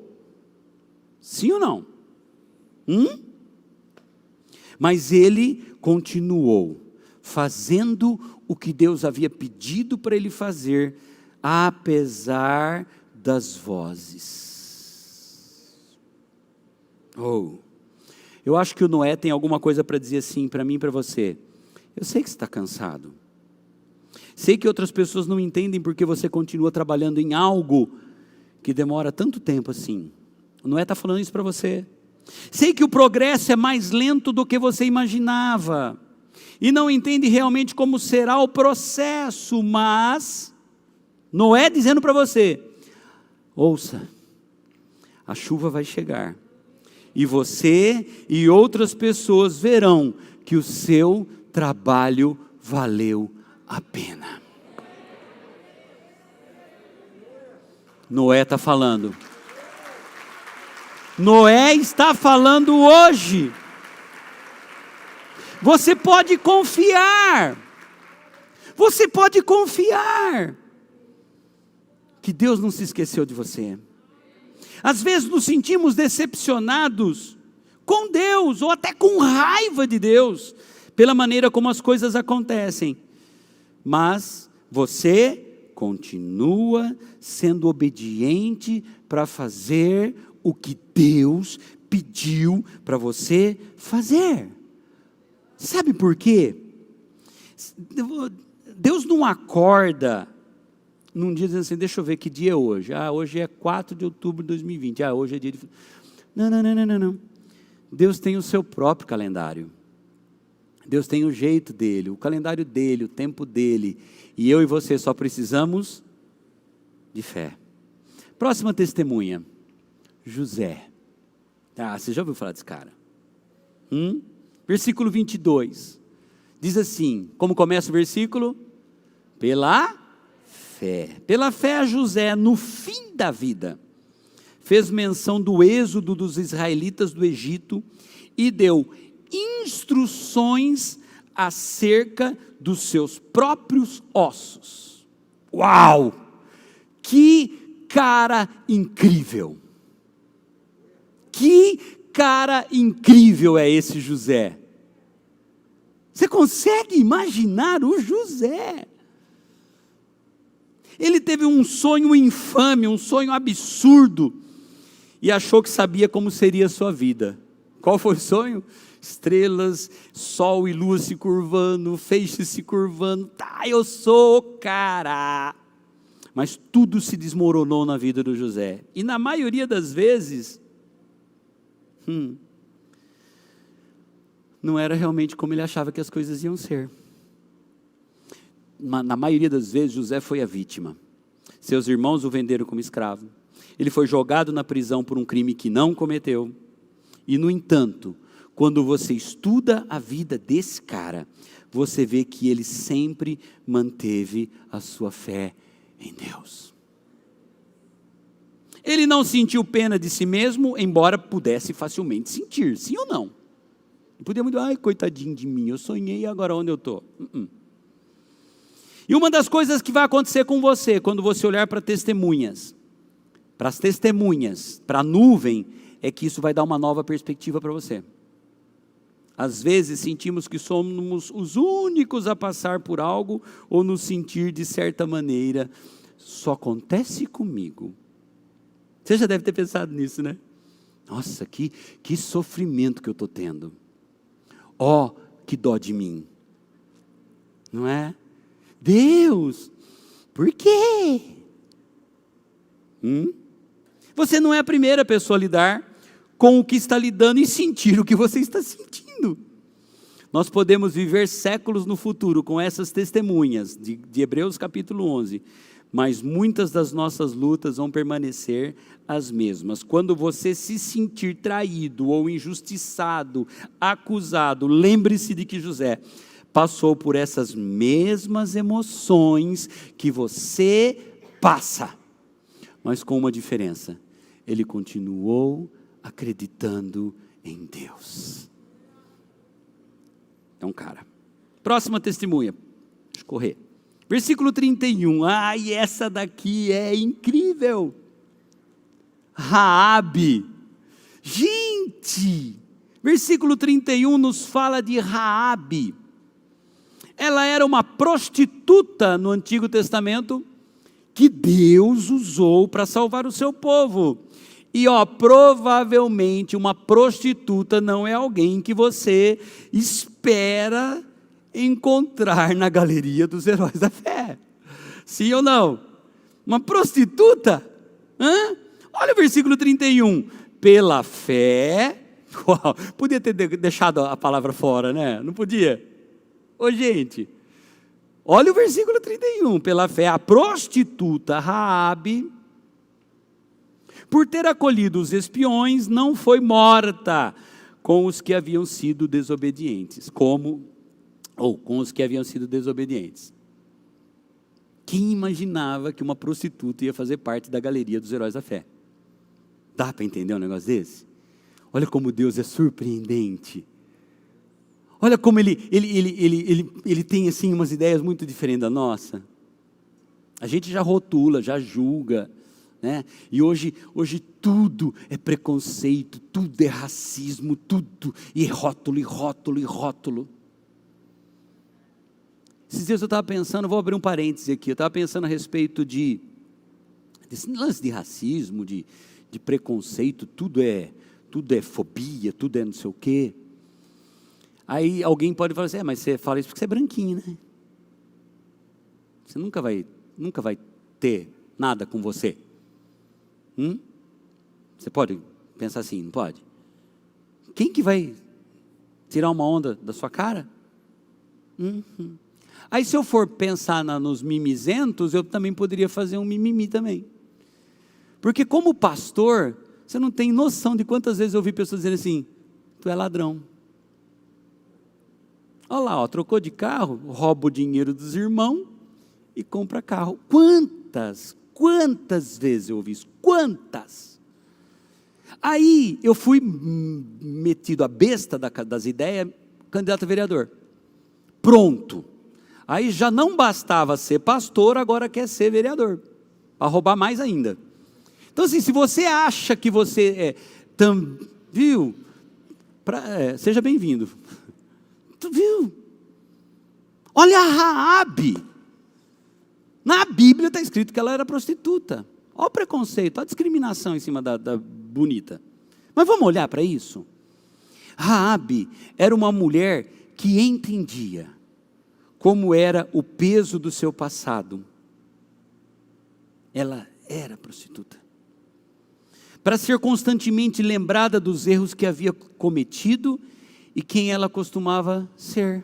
Sim ou não? Mas ele continuou fazendo o que Deus havia pedido para ele fazer, apesar das vozes. Eu acho que o Noé tem alguma coisa para dizer assim para mim e para você. Eu sei que você está cansado. Sei que outras pessoas não entendem porque você continua trabalhando em algo que demora tanto tempo assim. O Noé está falando isso para você. Sei que o progresso é mais lento do que você imaginava. E não entende realmente como será o processo. Mas Noé dizendo para você: ouça, a chuva vai chegar. E você e outras pessoas verão que o seu trabalho valeu a pena. Noé está falando. Noé está falando hoje. Você pode confiar. Você pode confiar que Deus não se esqueceu de você. Às vezes nos sentimos decepcionados com Deus, ou até com raiva de Deus, pela maneira como as coisas acontecem. Mas você continua sendo obediente para fazer o que Deus pediu para você fazer. Sabe por quê? Deus não acorda num dia dizendo assim: deixa eu ver que dia é hoje. Hoje é 4 de outubro de 2020. Hoje é dia de... Não. Deus tem o seu próprio calendário. Deus tem o jeito dele, o calendário dele, o tempo dele. E eu e você só precisamos de fé. Próxima testemunha. José. Você já ouviu falar desse cara? Versículo 22. Diz assim, como começa o versículo? Pela fé. Pela fé a José, no fim da vida, fez menção do êxodo dos israelitas do Egito e deu instruções acerca dos seus próprios ossos. Uau! Que cara incrível! Que cara incrível é esse José? Você consegue imaginar o José? Ele teve um sonho infame, um sonho absurdo, e achou que sabia como seria a sua vida. Qual foi o sonho? Estrelas, sol e lua se curvando, feixes se curvando. Eu sou o cara. Mas tudo se desmoronou na vida do José. E na maioria das vezes, não era realmente como ele achava que as coisas iam ser. Na maioria das vezes, José foi a vítima. Seus irmãos o venderam como escravo. Ele foi jogado na prisão por um crime que não cometeu. E, no entanto, quando você estuda a vida desse cara, você vê que ele sempre manteve a sua fé em Deus. Ele não sentiu pena de si mesmo, embora pudesse facilmente sentir, sim ou não? Ele podia muito, coitadinho de mim, eu sonhei, agora onde eu estou? E uma das coisas que vai acontecer com você, quando você olhar para testemunhas, para as testemunhas, para a nuvem, é que isso vai dar uma nova perspectiva para você. Às vezes sentimos que somos os únicos a passar por algo, ou nos sentir de certa maneira, só acontece comigo. Você já deve ter pensado nisso, né? Nossa, que sofrimento que eu estou tendo. Que dó de mim. Não é? Deus, por quê? Você não é a primeira pessoa a lidar com o que está lidando e sentir o que você está sentindo. Nós podemos viver séculos no futuro com essas testemunhas de Hebreus capítulo 11, mas muitas das nossas lutas vão permanecer as mesmas. Quando você se sentir traído ou injustiçado, acusado, lembre-se de que José passou por essas mesmas emoções que você passa, mas com uma diferença. ele continuou acreditando em Deus. É um cara. Próxima testemunha. Deixa eu correr. Versículo 31. Ai, essa daqui é incrível. Raabe. Gente, versículo 31 nos fala de Raabe. Ela era uma prostituta no Antigo Testamento que Deus usou para salvar o seu povo. E provavelmente uma prostituta não é alguém que você espera encontrar na galeria dos heróis da fé. Sim ou não? Uma prostituta? Olha o versículo 31. Pela fé. Uau, podia ter deixado a palavra fora, né? Não podia? Ô gente, olha o versículo 31. Pela fé, a prostituta Raabe, por ter acolhido os espiões, não foi morta com os que haviam sido desobedientes. Com os que haviam sido desobedientes. Quem imaginava que uma prostituta ia fazer parte da galeria dos heróis da fé? Dá para entender um negócio desse? Olha como Deus é surpreendente. Olha como ele tem assim umas ideias muito diferentes da nossa. A gente já rotula, já julga, né? E hoje tudo é preconceito, tudo é racismo, tudo, e rótulo, e rótulo, e rótulo. Esses dias eu estava pensando, vou abrir um parêntese aqui, eu estava pensando a respeito desse lance de racismo, de preconceito, tudo é fobia, tudo é não sei o quê. Aí alguém pode falar assim, mas você fala isso porque você é branquinho, né? Você nunca vai ter nada com você. Você pode pensar assim, não pode? Quem que vai tirar uma onda da sua cara? Aí se eu for pensar nos mimizentos, eu também poderia fazer um mimimi também. Porque como pastor, você não tem noção de quantas vezes eu ouvi pessoas dizendo assim, tu é ladrão. Olha lá, trocou de carro, rouba o dinheiro dos irmãos e compra carro. Quantas vezes eu ouvi isso? Quantas? Aí eu fui metido a besta das ideias, candidato a vereador. Pronto. Aí já não bastava ser pastor, agora quer ser vereador. Para roubar mais ainda. Então assim, se você acha que você viu? Seja bem-vindo. Tu viu? Olha a Raabe. Na Bíblia está escrito que ela era prostituta. Olha o preconceito, olha a discriminação em cima da bonita. Mas vamos olhar para isso? Raabe era uma mulher que entendia como era o peso do seu passado. Ela era prostituta. Para ser constantemente lembrada dos erros que havia cometido e quem ela costumava ser.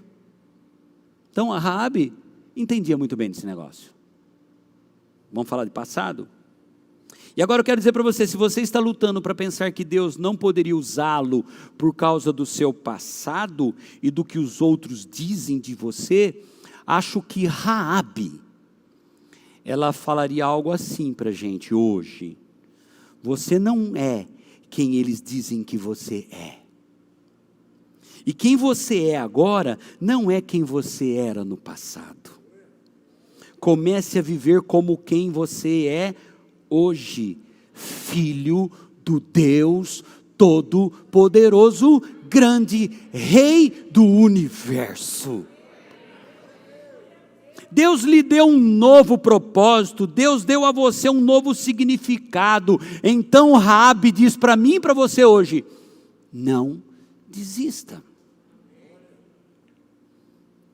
Então a Raabe entendia muito bem desse negócio. Vamos falar de passado? E agora eu quero dizer para você, se você está lutando para pensar que Deus não poderia usá-lo por causa do seu passado e do que os outros dizem de você, acho que Raabe, ela falaria algo assim para a gente hoje. Você não é quem eles dizem que você é. E quem você é agora não é quem você era no passado. Comece a viver como quem você é hoje, filho do Deus Todo-Poderoso, grande Rei do Universo. Deus lhe deu um novo propósito, Deus deu a você um novo significado. Então Raabe diz para mim e para você hoje, não desista.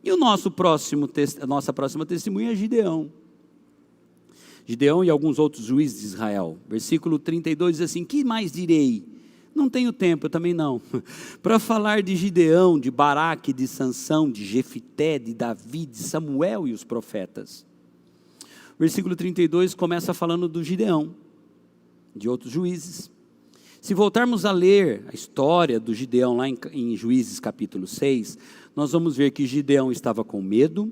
E a nossa próxima testemunha é Gideão. Gideão e alguns outros juízes de Israel. Versículo 32 diz assim, que mais direi? Não tenho tempo, eu também não. Para falar de Gideão, de Baraque, de Sansão, de Jefité, de Davi, de Samuel e os profetas. Versículo 32 começa falando do Gideão, de outros juízes. Se voltarmos a ler a história do Gideão lá em Juízes capítulo 6, nós vamos ver que Gideão estava com medo,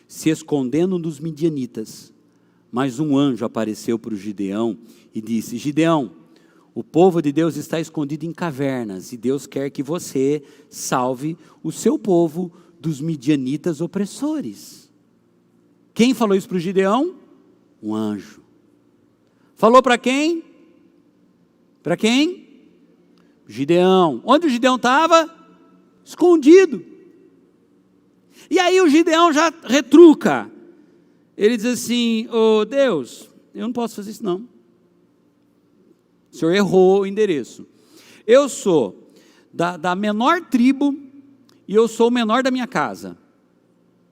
se escondendo dos midianitas. Mas um anjo apareceu para o Gideão e disse, Gideão, O povo de Deus está escondido em cavernas, e Deus quer que você salve o seu povo dos midianitas opressores. Quem falou isso para o Gideão? Um anjo. Falou para quem? Para quem? Gideão. Onde o Gideão estava? Escondido. E aí o Gideão já retruca. Ele diz assim: ô Deus, eu não posso fazer isso não. O senhor errou o endereço. Eu sou da menor tribo e eu sou o menor da minha casa.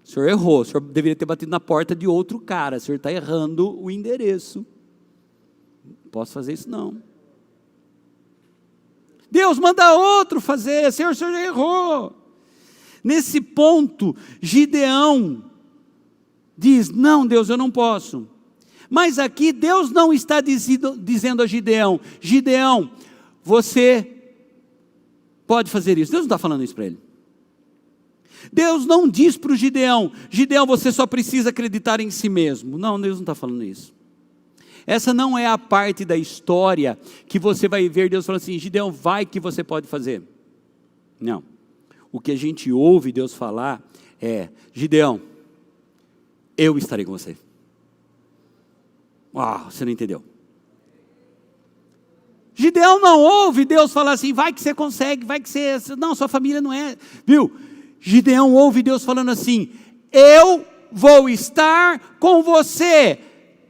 O senhor errou, o senhor deveria ter batido na porta de outro cara, o senhor está errando o endereço. Não posso fazer isso não. Deus, manda outro fazer, senhor já errou. Nesse ponto, Gideão diz: não, Deus, eu não posso. Mas aqui Deus não está dizendo a Gideão: Gideão, você pode fazer isso. Deus não está falando isso para ele. Deus não diz para o Gideão: Gideão, você só precisa acreditar em si mesmo. Não, Deus não está falando isso. Essa não é a parte da história que você vai ver Deus falando assim: Gideão, vai que você pode fazer. Não. O que a gente ouve Deus falar é: Gideão, eu estarei com você. Você não entendeu. Gideão não ouve Deus falar assim: vai que você consegue, vai que você... Não, sua família não é... Viu? Gideão ouve Deus falando assim: eu vou estar com você.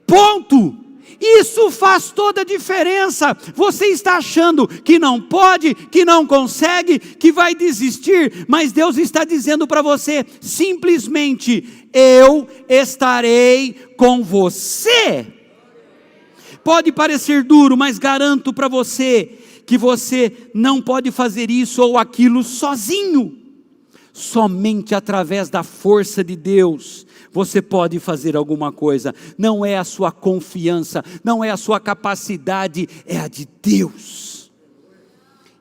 Ponto. Isso faz toda a diferença. Você está achando que não pode, que não consegue, que vai desistir, mas Deus está dizendo para você simplesmente: eu estarei com você. Pode parecer duro, mas garanto para você que você não pode fazer isso ou aquilo sozinho. Somente através da força de Deus você pode fazer alguma coisa. Não é a sua confiança, não é a sua capacidade, é a de Deus.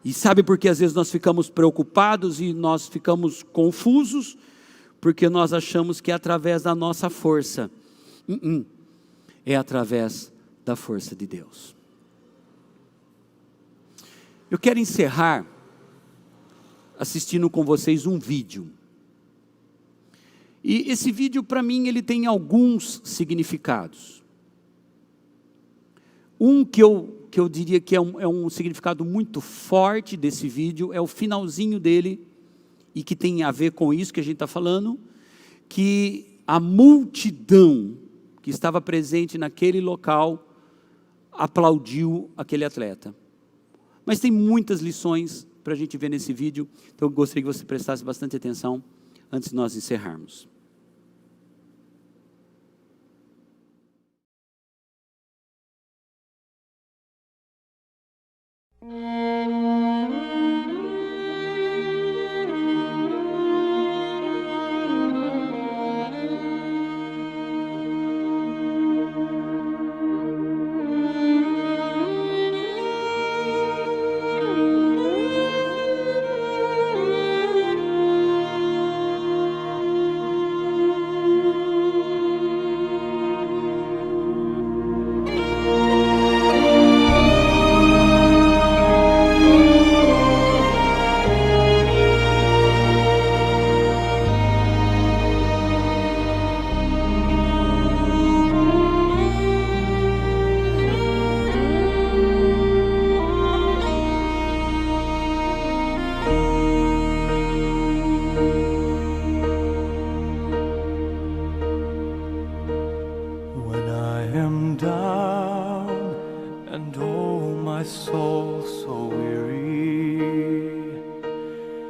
E sabe por que às vezes nós ficamos preocupados e nós ficamos confusos? Porque nós achamos que é através da nossa força. É através da força de Deus. Eu quero encerrar assistindo com vocês um vídeo. E esse vídeo, para mim, ele tem alguns significados. Um que eu diria que é um significado muito forte desse vídeo, é o finalzinho dele, e que tem a ver com isso que a gente está falando, que a multidão que estava presente naquele local aplaudiu aquele atleta. Mas tem muitas lições para a gente ver nesse vídeo, então eu gostaria que você prestasse bastante atenção antes de nós encerrarmos.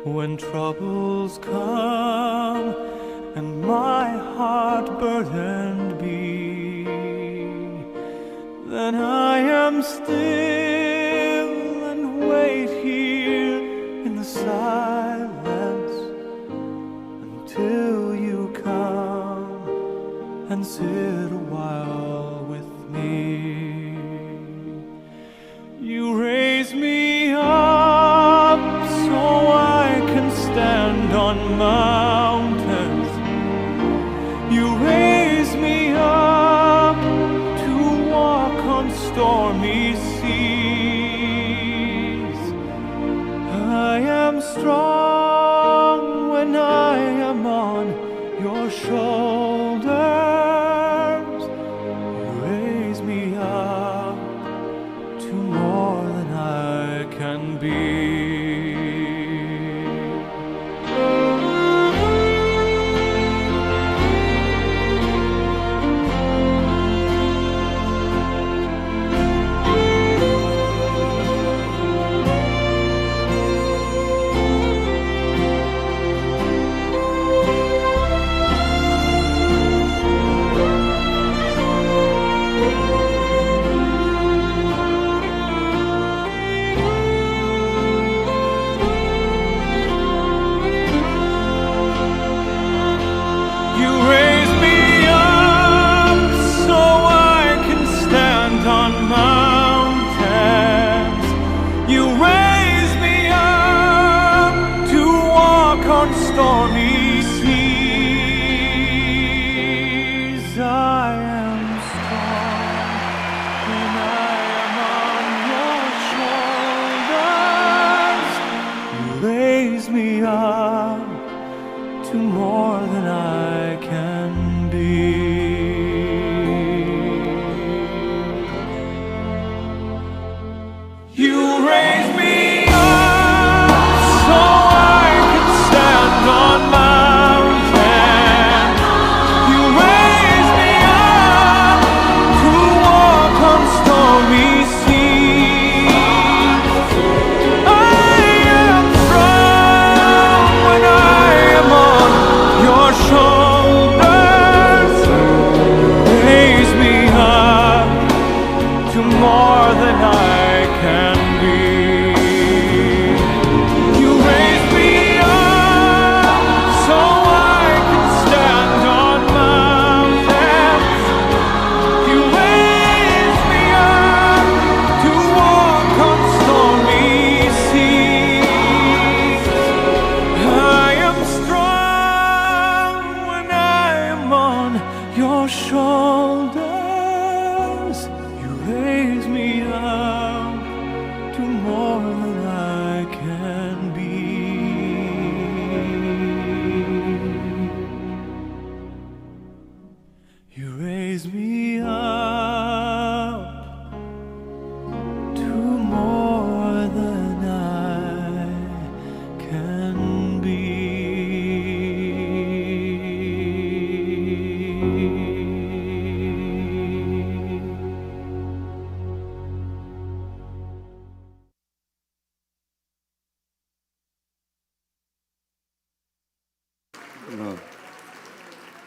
When troubles come and my heart burdened be, then I am still and wait here in the silence until you come and sit a while with me. You raise me up so I can stand on mountains. You raise me up to walk on stormy seas. strong when I am on your shoulders. You raise me up to more than I can be. Stormy seas, I am strong when I am on your shoulders. You raise me up to more than I can be. You raise me on mountain, you raise me up to walk on stormy seas. I am strong when I am on your shoulders. Raise me up to more than I can be.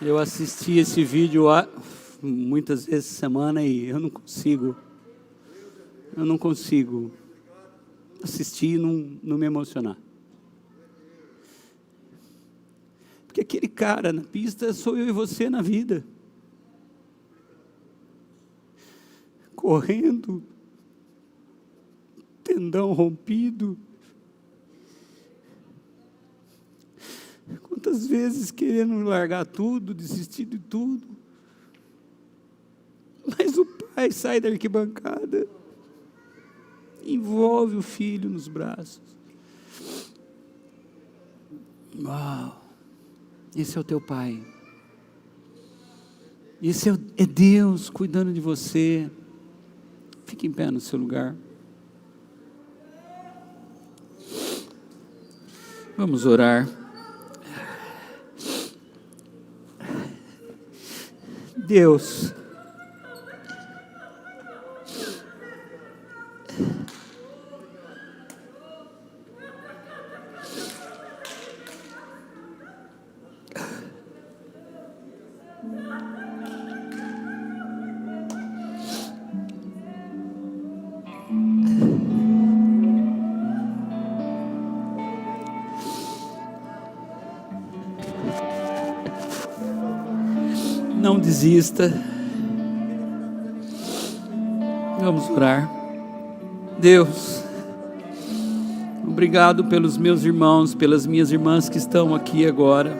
Eu assisti esse vídeo muitas vezes essa semana e eu não consigo assistir e não me emocionar. Porque aquele cara na pista sou eu e você na vida. Correndo, tendão rompido. Quantas vezes querendo largar tudo, desistir de tudo. Mas o pai sai da arquibancada, envolve o filho nos braços. Uau! Esse é o teu pai. Esse é Deus cuidando de você. Fique em pé no seu lugar. Vamos orar. Deus, não desista. Vamos orar. Deus, obrigado pelos meus irmãos, pelas minhas irmãs que estão aqui agora.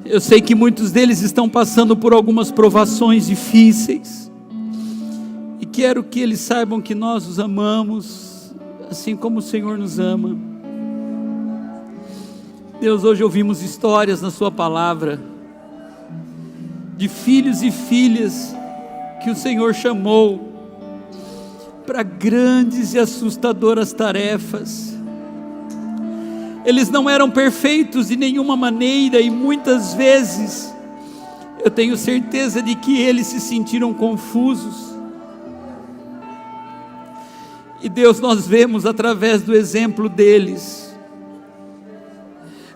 Eu sei que muitos deles estão passando por algumas provações difíceis, e quero que eles saibam que nós os amamos, assim como o Senhor nos ama. Deus, hoje ouvimos histórias na sua palavra de filhos e filhas que o Senhor chamou para grandes e assustadoras tarefas. Eles não eram perfeitos de nenhuma maneira e muitas vezes eu tenho certeza de que eles se sentiram confusos. E Deus, nós vemos através do exemplo deles,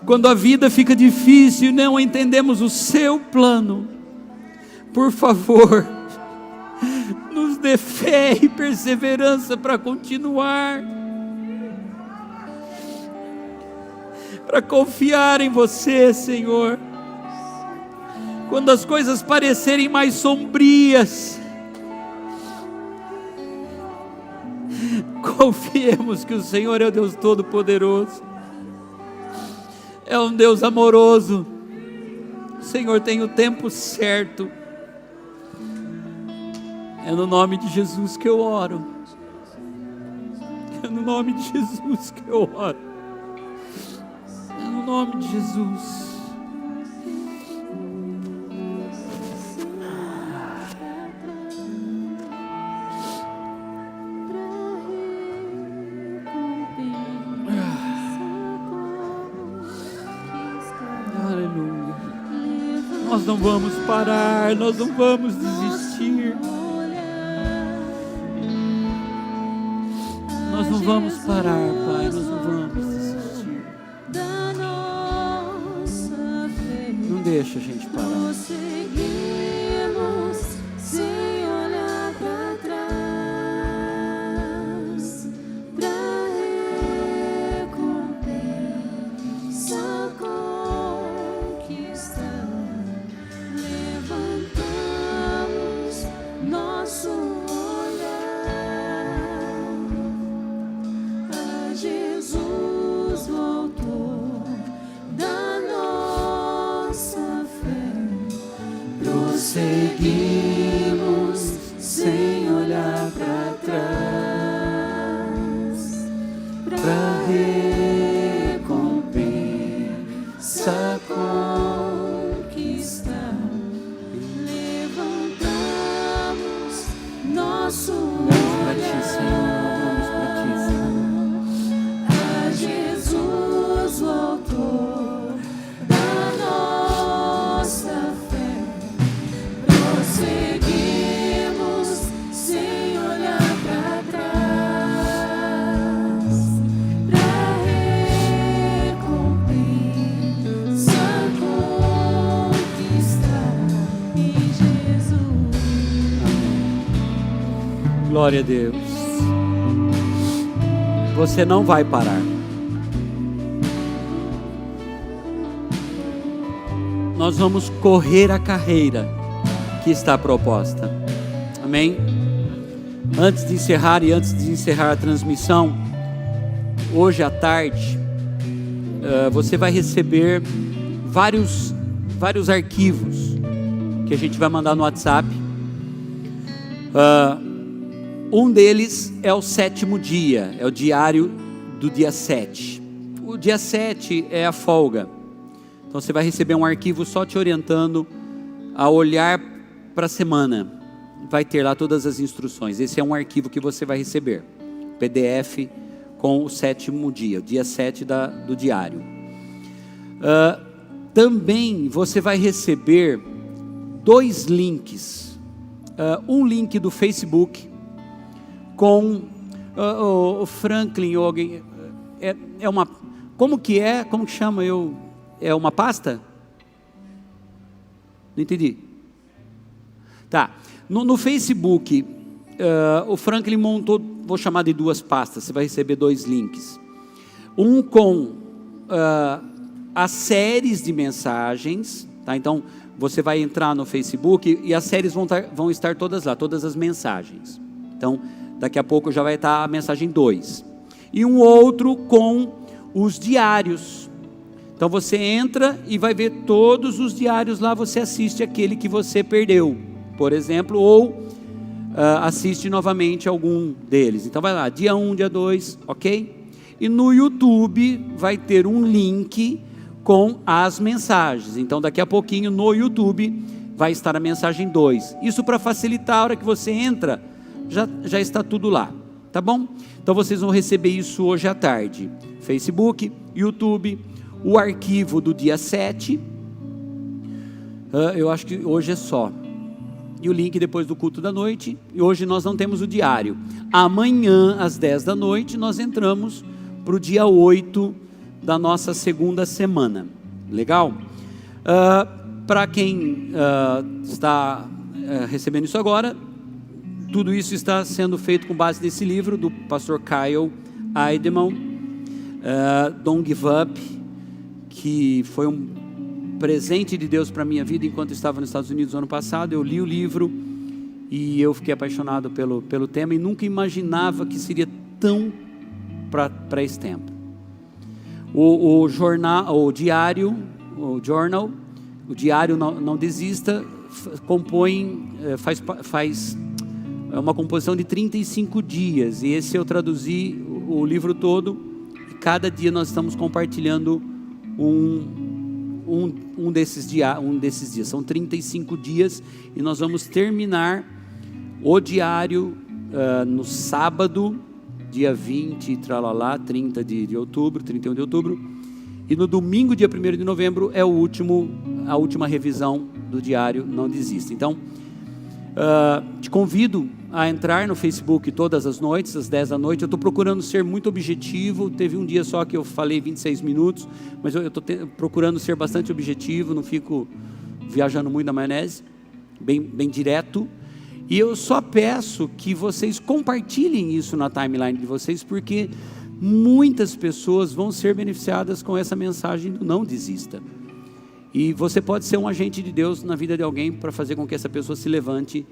quando a vida fica difícil e não entendemos o seu plano, por favor, nos dê fé e perseverança para continuar, para confiar em você, Senhor. Quando as coisas parecerem mais sombrias, confiemos que o Senhor é o Deus Todo-Poderoso, é um Deus amoroso. O Senhor tem o tempo certo. É no nome de Jesus que eu oro. É no nome de Jesus que eu oro. É no nome de Jesus. Aleluia. Nós não vamos parar, nós não vamos desistir. Nós não vamos parar, Pai, nós não vamos desistir. Não deixa a gente parar. Prosseguimos sem olhar para trás, pra recompensa conquistar. Levantamos nosso olhar a Jesus, voltou da nossa fé. Prosseguimos sem olhar para trás, pra recompensa conquistar. Levantamos nosso olhar a Jesus, voltou da nossa fé. Prosseguimos sem olhar para trás, pra recompensa conquistar em Jesus. Glória a Deus. Você não vai parar. Nós vamos correr a carreira que está proposta. Amém? Antes de encerrar a transmissão, hoje à tarde, você vai receber vários arquivos que a gente vai mandar no WhatsApp. Um deles é o 7º dia, é o diário do dia 7. O dia 7 é a folga. Então você vai receber um arquivo só te orientando a olhar para a semana. Vai ter lá todas as instruções. Esse é um arquivo que você vai receber, PDF com o 7º dia, o dia 7 do diário. Também você vai receber 2 links. Um link do Facebook com o Franklin ou alguém. É uma. Como que chama? É uma pasta? Não entendi. Tá. No Facebook, o Franklin montou, vou chamar de 2 pastas. Você vai receber 2 links. Um com as séries de mensagens, tá? Então você vai entrar no Facebook e as séries vão estar todas lá, todas as mensagens. Então daqui a pouco já vai estar a mensagem 2. E um outro com os diários. Então você entra e vai ver todos os diários lá, você assiste aquele que você perdeu, por exemplo, ou assiste novamente algum deles. Então vai lá, dia 1, dia 2, ok? E no YouTube vai ter um link com as mensagens. Então daqui a pouquinho no YouTube vai estar a mensagem 2. Isso para facilitar, a hora que você entra, já está tudo lá, tá bom? Então vocês vão receber isso hoje à tarde. Facebook, YouTube, o arquivo do dia 7, eu acho que hoje é só, e o link depois do culto da noite. E hoje nós não temos o diário. Amanhã às 10 da noite nós entramos para o dia 8 da nossa segunda semana. Legal? Para quem está recebendo isso agora, tudo isso está sendo feito com base nesse livro do pastor Kyle Idleman, Don't Give Up, que foi um presente de Deus para a minha vida enquanto eu estava nos Estados Unidos no ano passado. Eu li o livro e eu fiquei apaixonado pelo tema e nunca imaginava que seria tão para esse tempo. O diário Não Desista faz uma composição de 35 dias, e esse eu traduzi o livro todo, e cada dia nós estamos compartilhando um desses dias. São 35 dias, e nós vamos terminar o diário no sábado, dia 20, 30 de outubro, 31 de outubro, e no domingo, dia 1º de novembro, é a última revisão do diário Não Desista. Então, te convido a entrar no Facebook todas as noites, às 10 da noite. Eu estou procurando ser muito objetivo. Teve um dia só que eu falei 26 minutos, mas eu estou procurando ser bastante objetivo, não fico viajando muito na maionese, bem direto. E eu só peço que vocês compartilhem isso na timeline de vocês, porque muitas pessoas vão ser beneficiadas com essa mensagem do Não Desista. E você pode ser um agente de Deus na vida de alguém para fazer com que essa pessoa se levante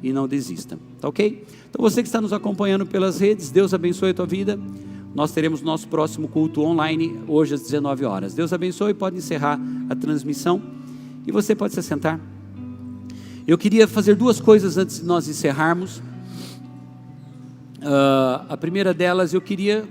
e não desista, tá ok? Então você que está nos acompanhando pelas redes, Deus abençoe a tua vida. Nós teremos nosso próximo culto online hoje às 19 horas. Deus abençoe, pode encerrar a transmissão e você pode se assentar. Eu queria fazer duas coisas antes de nós encerrarmos. A primeira delas, eu queria